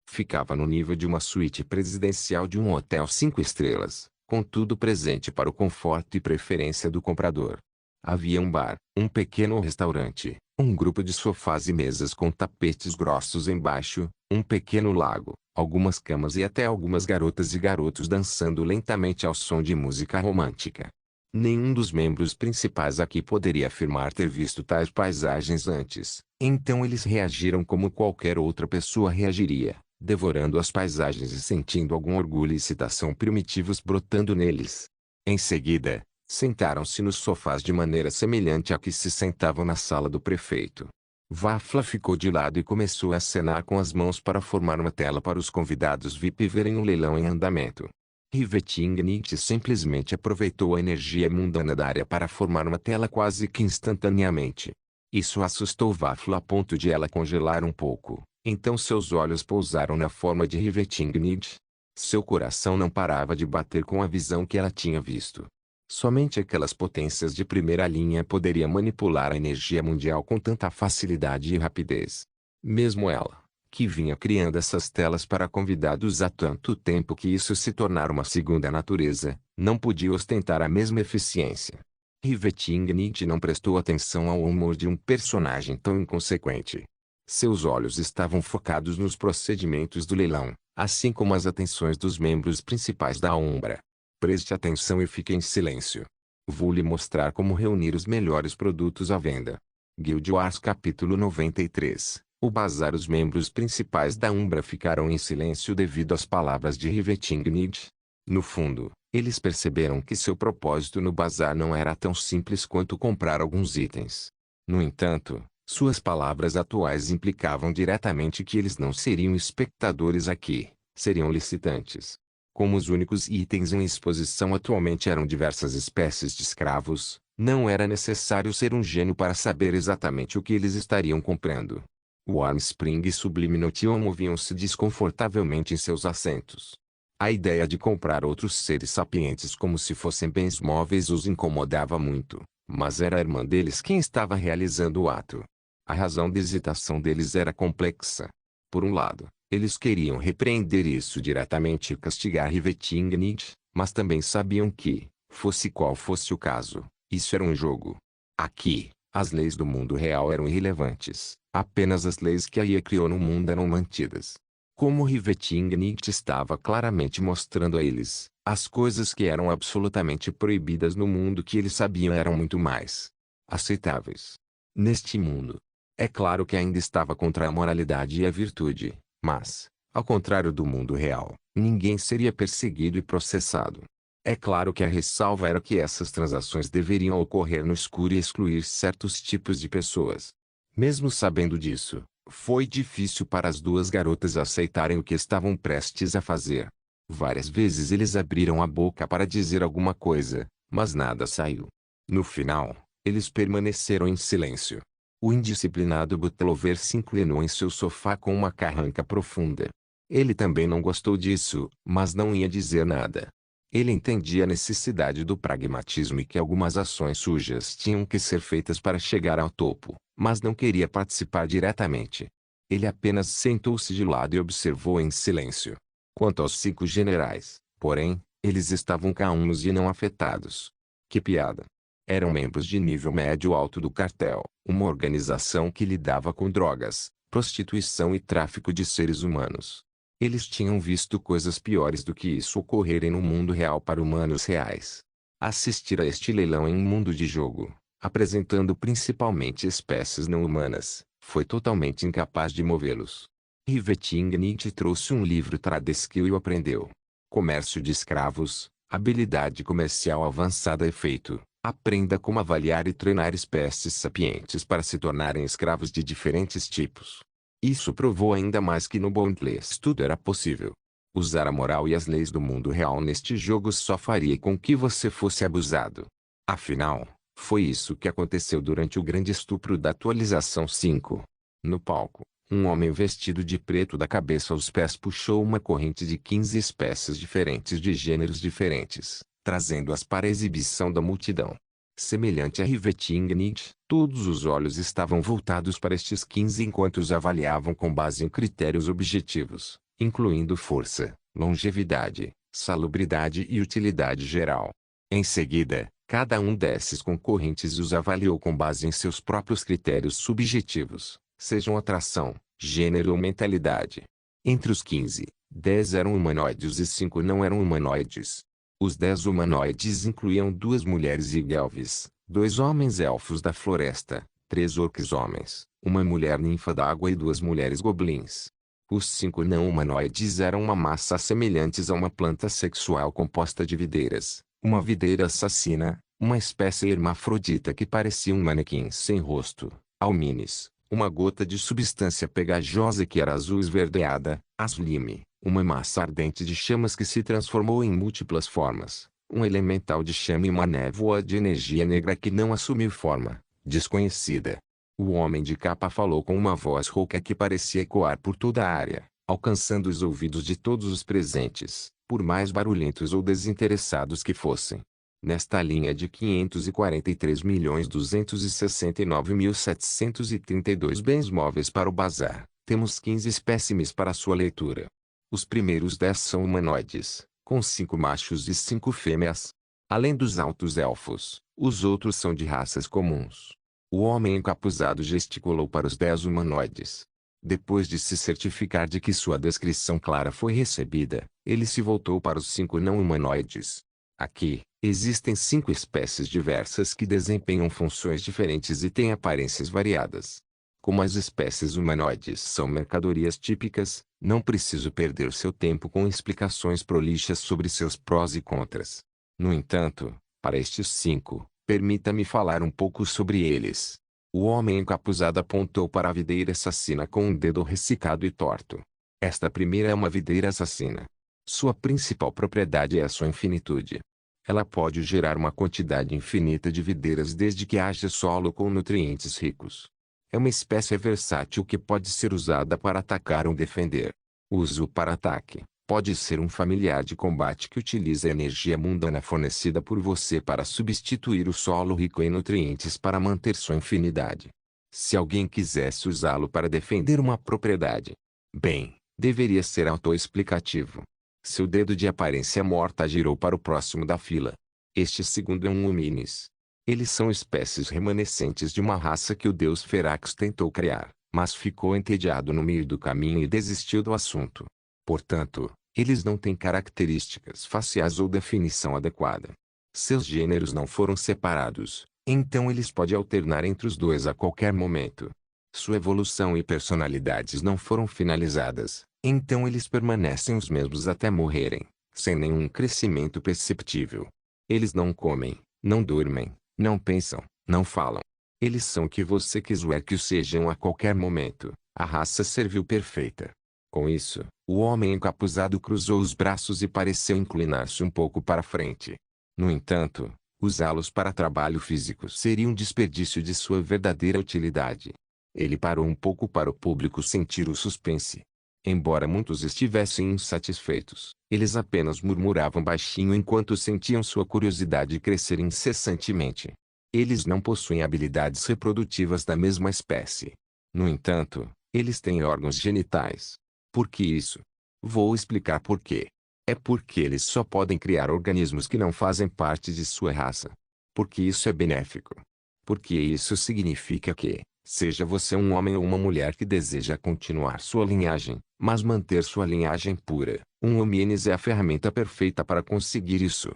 Ficava no nível de uma suíte presidencial de um hotel 5 estrelas, com tudo presente para o conforto e preferência do comprador. Havia um bar, um pequeno restaurante, um grupo de sofás e mesas com tapetes grossos embaixo, um pequeno lago, algumas camas e até algumas garotas e garotos dançando lentamente ao som de música romântica. Nenhum dos membros principais aqui poderia afirmar ter visto tais paisagens antes, então eles reagiram como qualquer outra pessoa reagiria, devorando as paisagens e sentindo algum orgulho e excitação primitivos brotando neles. Em seguida, sentaram-se nos sofás de maneira semelhante a que se sentavam na sala do prefeito. Vafla ficou de lado e começou a acenar com as mãos para formar uma tela para os convidados VIP verem o leilão em andamento. Riveting Nietzsche simplesmente aproveitou a energia mundana da área para formar uma tela quase que instantaneamente. Isso assustou Vafla a ponto de ela congelar um pouco, então seus olhos pousaram na forma de Riveting Nietzsche. Seu coração não parava de bater com a visão que ela tinha visto. Somente aquelas potências de primeira linha poderiam manipular a energia mundial com tanta facilidade e rapidez. Mesmo ela, que vinha criando essas telas para convidados há tanto tempo que isso se tornara uma segunda natureza, não podia ostentar a mesma eficiência. Riveting Nietzsche não prestou atenção ao humor de um personagem tão inconsequente. Seus olhos estavam focados nos procedimentos do leilão, assim como as atenções dos membros principais da Umbra. Preste atenção e fique em silêncio. Vou lhe mostrar como reunir os melhores produtos à venda. Guild Wars capítulo 93. O bazar. Os membros principais da Umbra ficaram em silêncio devido às palavras de Riveting Nietzsche. No fundo, eles perceberam que seu propósito no bazar não era tão simples quanto comprar alguns itens. No entanto, suas palavras atuais implicavam diretamente que eles não seriam espectadores aqui, seriam licitantes. Como os únicos itens em exposição atualmente eram diversas espécies de escravos, não era necessário ser um gênio para saber exatamente o que eles estariam comprando. Warmspring e Sublime Notion moviam-se desconfortavelmente em seus assentos. A ideia de comprar outros seres sapientes como se fossem bens móveis os incomodava muito, mas era a irmã deles quem estava realizando o ato. A razão de hesitação deles era complexa. Por um lado, eles queriam repreender isso diretamente e castigar Rivetingnicht, mas também sabiam que, fosse qual fosse o caso, isso era um jogo. Aqui, as leis do mundo real eram irrelevantes, apenas as leis que a IA criou no mundo eram mantidas. Como Rivetingnicht estava claramente mostrando a eles, as coisas que eram absolutamente proibidas no mundo que eles sabiam eram muito mais aceitáveis. Neste mundo, é claro que ainda estava contra a moralidade e a virtude, mas, ao contrário do mundo real, ninguém seria perseguido e processado. É claro que a ressalva era que essas transações deveriam ocorrer no escuro e excluir certos tipos de pessoas. Mesmo sabendo disso, foi difícil para as duas garotas aceitarem o que estavam prestes a fazer. Várias vezes eles abriram a boca para dizer alguma coisa, mas nada saiu. No final, eles permaneceram em silêncio. O indisciplinado Butlover se inclinou em seu sofá com uma carranca profunda. Ele também não gostou disso, mas não ia dizer nada. Ele entendia a necessidade do pragmatismo e que algumas ações sujas tinham que ser feitas para chegar ao topo, mas não queria participar diretamente. Ele apenas sentou-se de lado e observou em silêncio. Quanto aos 5 generais, porém, eles estavam calmos e não afetados. Que piada! Eram membros de nível médio-alto do cartel, uma organização que lidava com drogas, prostituição e tráfico de seres humanos. Eles tinham visto coisas piores do que isso ocorrerem no mundo real para humanos reais. Assistir a este leilão em um mundo de jogo, apresentando principalmente espécies não humanas, foi totalmente incapaz de movê-los. Rivetingnicht trouxe um livro Tradeskill e o aprendeu. Comércio de escravos, habilidade comercial avançada efeito. Aprenda como avaliar e treinar espécies sapientes para se tornarem escravos de diferentes tipos. Isso provou ainda mais que no Boundless tudo era possível. Usar a moral e as leis do mundo real neste jogo só faria com que você fosse abusado. Afinal, foi isso que aconteceu durante o grande estupro da atualização 5. No palco, um homem vestido de preto da cabeça aos pés puxou uma corrente de 15 espécies diferentes de gêneros diferentes, trazendo-as para a exibição da multidão. Semelhante a Rivetingnicht, todos os olhos estavam voltados para estes 15 enquanto os avaliavam com base em critérios objetivos, incluindo força, longevidade, salubridade e utilidade geral. Em seguida, cada um desses concorrentes os avaliou com base em seus próprios critérios subjetivos, sejam atração, gênero ou mentalidade. Entre os 15, 10 eram humanoides e 5 não eram humanoides. Os 10 humanoides incluíam 2 mulheres elfes, 2 homens elfos da floresta, 3 orcs homens, uma mulher ninfa d'água e 2 mulheres goblins. Os 5 não humanoides eram uma massa semelhantes a uma planta sexual composta de videiras, uma videira assassina, uma espécie hermafrodita que parecia um manequim sem rosto, almines, uma gota de substância pegajosa que era azul esverdeada, aslime, uma massa ardente de chamas que se transformou em múltiplas formas, um elemental de chama e uma névoa de energia negra que não assumiu forma, desconhecida. O homem de capa falou com uma voz rouca que parecia ecoar por toda a área, alcançando os ouvidos de todos os presentes, por mais barulhentos ou desinteressados que fossem. Nesta linha de 543.269.732 bens móveis para o bazar, temos 15 espécimes para sua leitura. Os primeiros 10 são humanoides, com 5 machos e 5 fêmeas. Além dos altos elfos, os outros são de raças comuns. O homem encapuzado gesticulou para os 10 humanoides. Depois de se certificar de que sua descrição clara foi recebida, ele se voltou para os 5 não humanoides. Aqui, existem 5 espécies diversas que desempenham funções diferentes e têm aparências variadas. Como as espécies humanoides são mercadorias típicas, não preciso perder seu tempo com explicações prolixas sobre seus prós e contras. No entanto, para estes 5, permita-me falar um pouco sobre eles. O homem encapuzado apontou para a videira assassina com um dedo ressecado e torto. Esta primeira é uma videira assassina. Sua principal propriedade é a sua infinitude. Ela pode gerar uma quantidade infinita de videiras desde que haja solo com nutrientes ricos. É uma espécie versátil que pode ser usada para atacar ou defender. Uso para ataque. Pode ser um familiar de combate que utiliza a energia mundana fornecida por você para substituir o solo rico em nutrientes para manter sua infinidade. Se alguém quisesse usá-lo para defender uma propriedade, bem, deveria ser autoexplicativo. Seu dedo de aparência morta girou para o próximo da fila. Este segundo é um hominis. Eles são espécies remanescentes de uma raça que o deus Ferax tentou criar, mas ficou entediado no meio do caminho e desistiu do assunto. Portanto, eles não têm características faciais ou definição adequada. Seus gêneros não foram separados, então eles podem alternar entre os dois a qualquer momento. Sua evolução e personalidades não foram finalizadas, então eles permanecem os mesmos até morrerem, sem nenhum crescimento perceptível. Eles não comem, não dormem, não pensam, não falam. Eles são o que você quiser que o sejam a qualquer momento. A raça servil perfeita. Com isso, o homem encapuzado cruzou os braços e pareceu inclinar-se um pouco para frente. No entanto, usá-los para trabalho físico seria um desperdício de sua verdadeira utilidade. Ele parou um pouco para o público sentir o suspense. Embora muitos estivessem insatisfeitos, eles apenas murmuravam baixinho enquanto sentiam sua curiosidade crescer incessantemente. Eles não possuem habilidades reprodutivas da mesma espécie. No entanto, eles têm órgãos genitais. Por que isso? Vou explicar por quê. É porque eles só podem criar organismos que não fazem parte de sua raça. Porque isso é benéfico. Porque isso significa que, seja você um homem ou uma mulher que deseja continuar sua linhagem, mas manter sua linhagem pura, um hominis é a ferramenta perfeita para conseguir isso.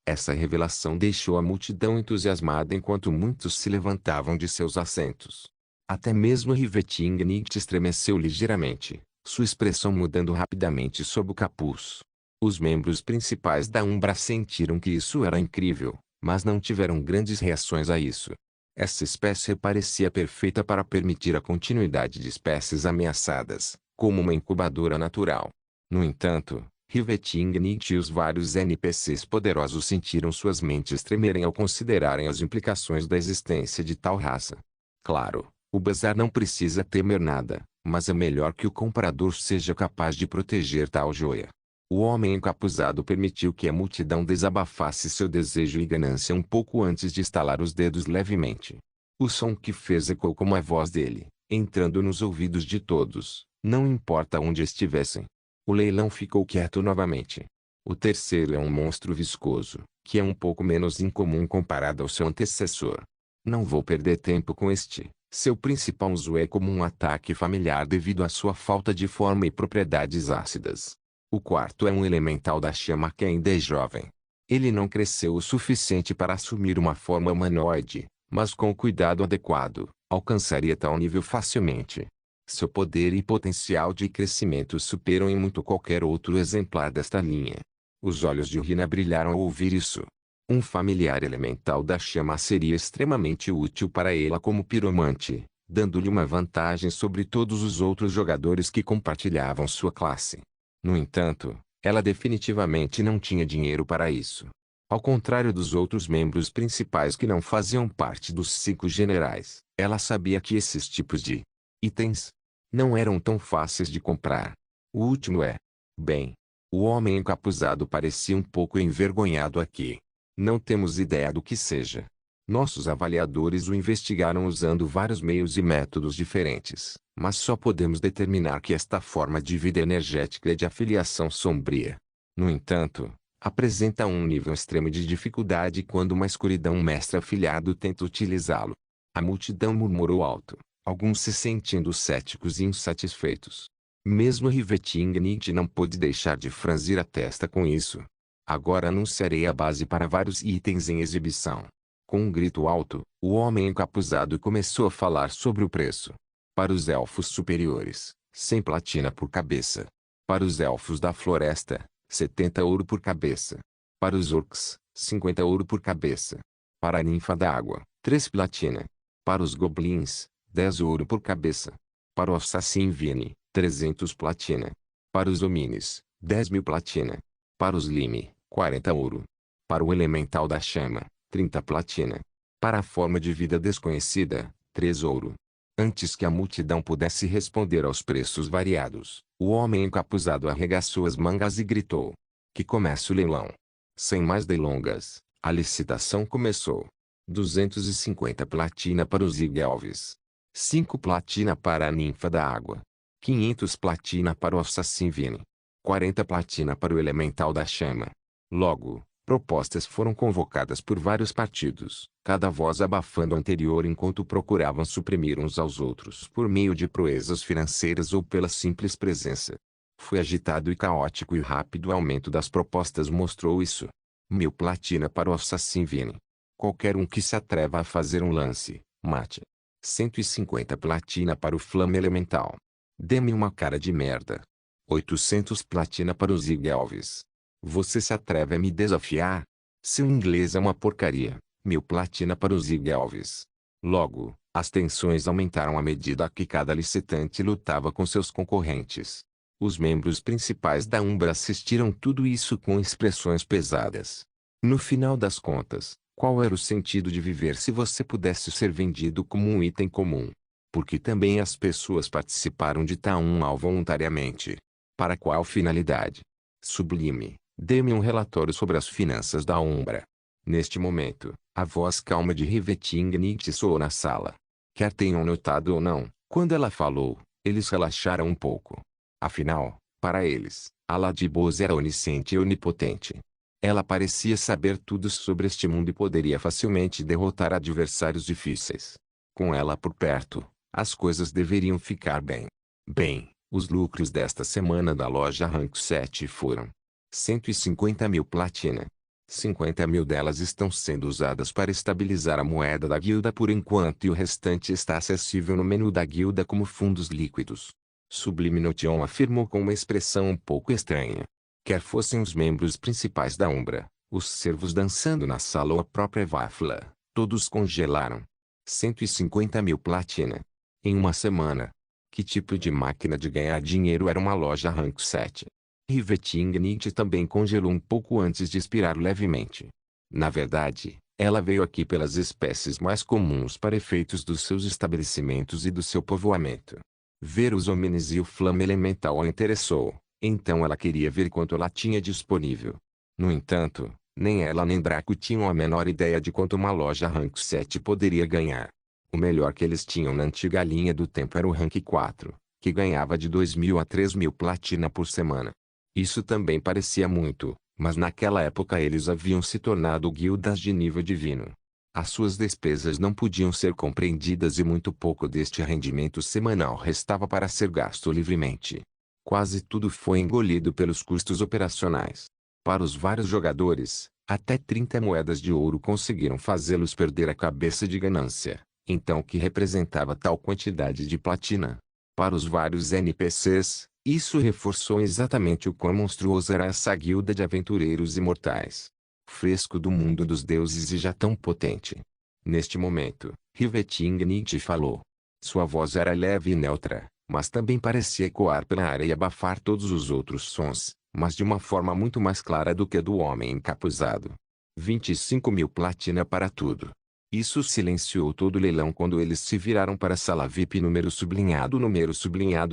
Essa revelação deixou a multidão entusiasmada enquanto muitos se levantavam de seus assentos. Até mesmo Rivetingnicht estremeceu ligeiramente, sua expressão mudando rapidamente sob o capuz. Os membros principais da Umbra sentiram que isso era incrível, mas não tiveram grandes reações a isso. Essa espécie parecia perfeita para permitir a continuidade de espécies ameaçadas, como uma incubadora natural. No entanto, Rivetingnicht e os vários NPCs poderosos sentiram suas mentes tremerem ao considerarem as implicações da existência de tal raça. Claro, o bazar não precisa temer nada, mas é melhor que o comprador seja capaz de proteger tal joia. O homem encapuzado permitiu que a multidão desabafasse seu desejo e ganância um pouco antes de estalar os dedos levemente. O som que fez ecoou como a voz dele, entrando nos ouvidos de todos, não importa onde estivessem. O leilão ficou quieto novamente. O terceiro é um monstro viscoso, que é um pouco menos incomum comparado ao seu antecessor. Não vou perder tempo com este. Seu principal uso é como um ataque familiar devido à sua falta de forma e propriedades ácidas. O quarto é um elemental da chama que ainda é jovem. Ele não cresceu o suficiente para assumir uma forma humanoide, mas com o cuidado adequado, alcançaria tal nível facilmente. Seu poder e potencial de crescimento superam em muito qualquer outro exemplar desta linha. Os olhos de Rina brilharam ao ouvir isso. Um familiar elemental da chama seria extremamente útil para ela como piromante, dando-lhe uma vantagem sobre todos os outros jogadores que compartilhavam sua classe. No entanto, ela definitivamente não tinha dinheiro para isso. Ao contrário dos outros membros principais que não faziam parte dos 5 generais, ela sabia que esses tipos de itens não eram tão fáceis de comprar. O último é... Bem, o homem encapuzado parecia um pouco envergonhado aqui. Não temos ideia do que seja. Nossos avaliadores o investigaram usando vários meios e métodos diferentes, mas só podemos determinar que esta forma de vida energética é de afiliação sombria. No entanto, apresenta um nível extremo de dificuldade quando uma escuridão mestre afiliado tenta utilizá-lo. A multidão murmurou alto, alguns se sentindo céticos e insatisfeitos. Mesmo Rivetingnicht não pôde deixar de franzir a testa com isso. Agora anunciarei a base para vários itens em exibição. Com um grito alto, o homem encapuzado começou a falar sobre o preço. Para os elfos superiores, 100 platina por cabeça. Para os elfos da floresta, 70 ouro por cabeça. Para os orcs, 50 ouro por cabeça. Para a ninfa da água, 3 platina. Para os goblins, 10 ouro por cabeça. Para o assassin Vini, 300 platina. Para os homines, 10.000 platina. Para os lime, 40 ouro. Para o elemental da chama, 30 platina. Para a forma de vida desconhecida, 3 ouro. Antes que a multidão pudesse responder aos preços variados, O homem encapuzado arregaçou as mangas e gritou: "Que comece o leilão!" Sem mais delongas, a licitação começou. 250 platina para o Zig Elvis. 5 platina para a Ninfa da Água. 500 platina para o Assassin Vini. 40 platina para o Elemental da Chama. Logo, propostas foram convocadas por vários partidos, cada voz abafando a anterior enquanto procuravam suprimir uns aos outros por meio de proezas financeiras ou pela simples presença. Foi agitado e caótico e rápido o aumento das propostas mostrou isso. 1000 platina para o Assassin Vini. Qualquer um que se atreva a fazer um lance, mate. 150 platina para o Flame Elemental. Dê-me uma cara de merda. 800 platina para o Zig Elvis. Você se atreve a me desafiar? Seu inglês é uma porcaria. 1000 platina para o Zig Elvis. Logo, as tensões aumentaram à medida que cada licitante lutava com seus concorrentes. Os membros principais da Umbra assistiram tudo isso com expressões pesadas. No final das contas, qual era o sentido de viver se você pudesse ser vendido como um item comum? Porque também as pessoas participaram de tal mal voluntariamente. Para qual finalidade? Sublime, dê-me um relatório sobre as finanças da Umbra. Neste momento, a voz calma de Rivetingnight soou na sala. Quer tenham notado ou não, quando ela falou, eles relaxaram um pouco. Afinal, para eles, a Ladybose era onisciente e onipotente. Ela parecia saber tudo sobre este mundo e poderia facilmente derrotar adversários difíceis. Com ela por perto, as coisas deveriam ficar bem. Bem, os lucros desta semana da loja Rank 7 foram 150.000 platina. 50.000 delas estão sendo usadas para estabilizar a moeda da guilda por enquanto e o restante está acessível no menu da guilda como fundos líquidos. Sublime Notion afirmou com uma expressão um pouco estranha. Quer fossem os membros principais da Umbra, os servos dançando na sala ou a própria Vafla, todos congelaram. 150.000 platina. Em uma semana. Que tipo de máquina de ganhar dinheiro era uma loja Rank 7? Rivetingnight também congelou um pouco antes de expirar levemente. Na verdade, ela veio aqui pelas espécies mais comuns para efeitos dos seus estabelecimentos e do seu povoamento. Ver os homens e o Flame Elemental a interessou. Então ela queria ver quanto ela tinha disponível. No entanto, nem ela nem Draco tinham a menor ideia de quanto uma loja Rank 7 poderia ganhar. O melhor que eles tinham na antiga linha do tempo era o Rank 4, que ganhava de 2.000 a 3.000 platina por semana. Isso também parecia muito, mas naquela época eles haviam se tornado guildas de nível divino. As suas despesas não podiam ser compreendidas e muito pouco deste rendimento semanal restava para ser gasto livremente. Quase tudo foi engolido pelos custos operacionais. Para os vários jogadores, até 30 moedas de ouro conseguiram fazê-los perder a cabeça de ganância. Então o que representava tal quantidade de platina? Para os vários NPCs, isso reforçou exatamente o quão monstruosa era essa guilda de aventureiros imortais. Fresco do mundo dos deuses e já tão potente. Neste momento, Rivetingnight falou. Sua voz era leve e neutra, mas também parecia ecoar pela área e abafar todos os outros sons, mas de uma forma muito mais clara do que a do homem encapuzado. 25.000 platina para tudo. Isso silenciou todo o leilão quando eles se viraram para a sala VIP número sublinhado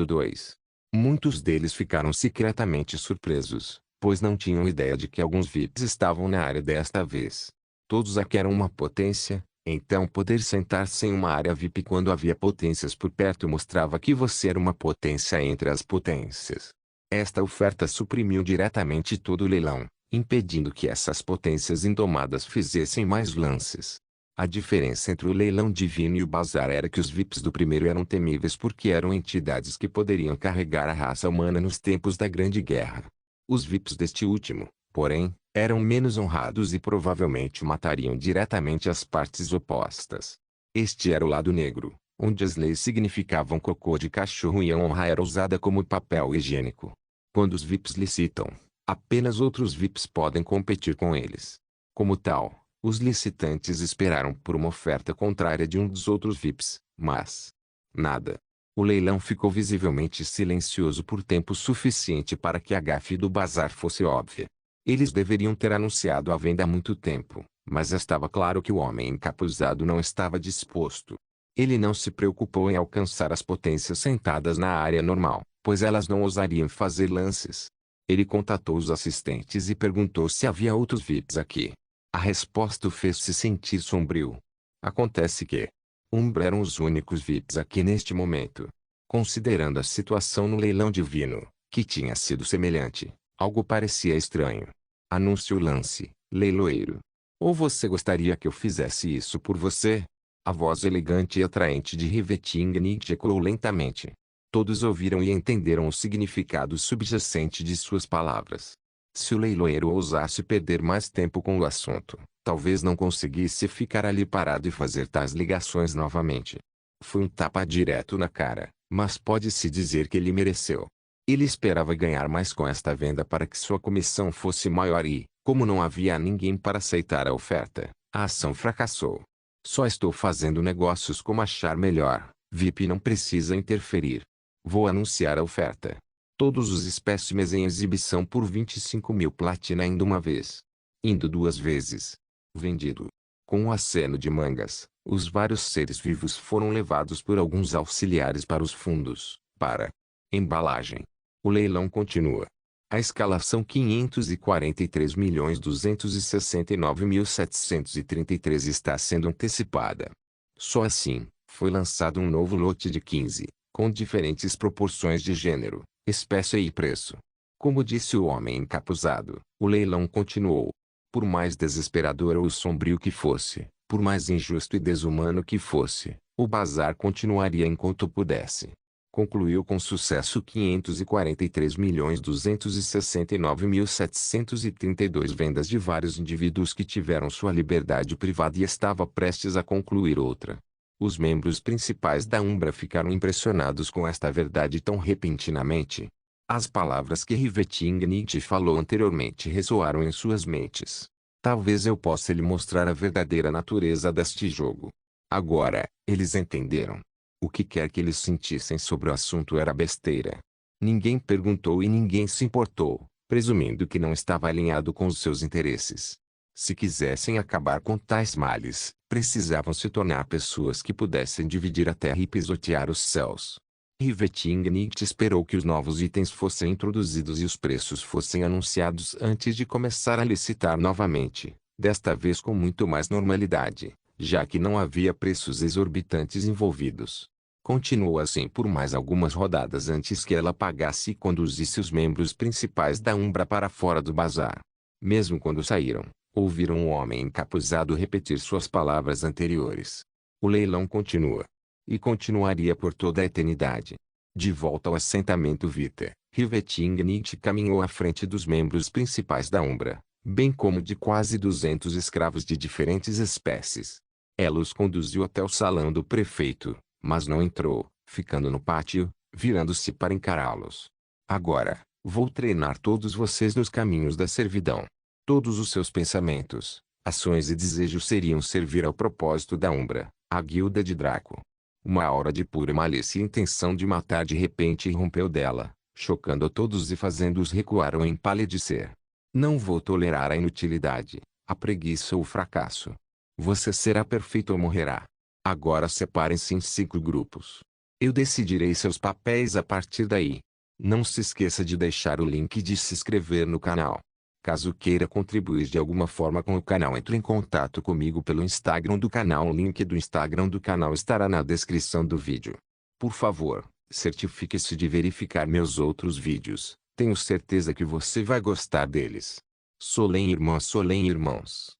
2. Muitos deles ficaram secretamente surpresos, pois não tinham ideia de que alguns VIPs estavam na área desta vez. Todos aqui eram uma potência, então poder sentar-se em uma área VIP quando havia potências por perto mostrava que você era uma potência entre as potências. Esta oferta suprimiu diretamente todo o leilão, impedindo que essas potências indomadas fizessem mais lances. A diferença entre o leilão divino e o bazar era que os VIPs do primeiro eram temíveis porque eram entidades que poderiam carregar a raça humana nos tempos da Grande Guerra. Os VIPs deste último, porém, eram menos honrados e provavelmente matariam diretamente as partes opostas. Este era o lado negro, onde as leis significavam cocô de cachorro e a honra era usada como papel higiênico. Quando os VIPs licitam, apenas outros VIPs podem competir com eles. Como tal, os licitantes esperaram por uma oferta contrária de um dos outros VIPs, mas nada. O leilão ficou visivelmente silencioso por tempo suficiente para que a gafe do bazar fosse óbvia. Eles deveriam ter anunciado a venda há muito tempo, mas estava claro que o homem encapuzado não estava disposto. Ele não se preocupou em alcançar as potências sentadas na área normal. pois elas não ousariam fazer lances. Ele contatou os assistentes e perguntou se havia outros VIPs aqui. A resposta o fez-se sentir sombrio. Acontece que Umbra eram os únicos VIPs aqui neste momento. Considerando a situação no leilão divino, que tinha sido semelhante, algo parecia estranho. Anuncie o lance, leiloeiro. Ou você gostaria que eu fizesse isso por você? A voz elegante e atraente de Riveting ecoou lentamente. Todos ouviram e entenderam o significado subjacente de suas palavras. Se o leiloeiro ousasse perder mais tempo com o assunto, talvez não conseguisse ficar ali parado e fazer tais ligações novamente. Foi um tapa direto na cara, mas pode-se dizer que ele mereceu. Ele esperava ganhar mais com esta venda para que sua comissão fosse maior e, como não havia ninguém para aceitar a oferta, a ação fracassou. Só estou fazendo negócios como achar melhor, VIP não precisa interferir. Vou anunciar a oferta. Todos os espécimes em exibição por 25.000 platina indo uma vez. Indo duas vezes. Vendido. Com o aceno de mangas, os vários seres vivos foram levados por alguns auxiliares para os fundos, para embalagem. O leilão continua. A escalação 543.269.733 está sendo antecipada. Só assim, foi lançado um novo lote de 15, com diferentes proporções de gênero, espécie e preço. Como disse o homem encapuzado, o leilão continuou. Por mais desesperador ou sombrio que fosse, por mais injusto e desumano que fosse, o bazar continuaria enquanto pudesse. Concluiu com sucesso 543.269.732 vendas de vários indivíduos que tiveram sua liberdade privada e estava prestes a concluir outra. Os membros principais da Umbra ficaram impressionados com esta verdade tão repentinamente. As palavras que Riveting falou anteriormente ressoaram em suas mentes. Talvez eu possa lhe mostrar a verdadeira natureza deste jogo. Agora, eles entenderam. O que quer que eles sentissem sobre o assunto era besteira. Ninguém perguntou e ninguém se importou, presumindo que não estava alinhado com os seus interesses. Se quisessem acabar com tais males, precisavam se tornar pessoas que pudessem dividir a terra e pisotear os céus. Riveting esperou que os novos itens fossem introduzidos e os preços fossem anunciados antes de começar a licitar novamente, desta vez com muito mais normalidade, já que não havia preços exorbitantes envolvidos. Continuou assim por mais algumas rodadas antes que ela pagasse e conduzisse os membros principais da Umbra para fora do bazar. Mesmo quando saíram, ouviram o homem encapuzado repetir suas palavras anteriores. O leilão continua. E continuaria por toda a eternidade. De volta ao assentamento Vita, Riveting caminhou à frente dos membros principais da Umbra, bem como de quase 200 escravos de diferentes espécies. Ela os conduziu até o salão do prefeito, mas não entrou, ficando no pátio, virando-se para encará-los. Agora, vou treinar todos vocês nos caminhos da servidão. Todos os seus pensamentos, ações e desejos seriam servir ao propósito da Umbra, a guilda de Draco. Uma aura de pura malícia e intenção de matar de repente irrompeu dela, chocando a todos e fazendo-os recuar ou empalidecer. Não vou tolerar a inutilidade, a preguiça ou o fracasso. Você será perfeito ou morrerá. Agora separem-se em 5 grupos. Eu decidirei seus papéis a partir daí. Não se esqueça de deixar o link e de se inscrever no canal. Caso queira contribuir de alguma forma com o canal, entre em contato comigo pelo Instagram do canal. O link do Instagram do canal estará na descrição do vídeo. Por favor, certifique-se de verificar meus outros vídeos. Tenho certeza que você vai gostar deles. Solem irmãs, Solem irmãos.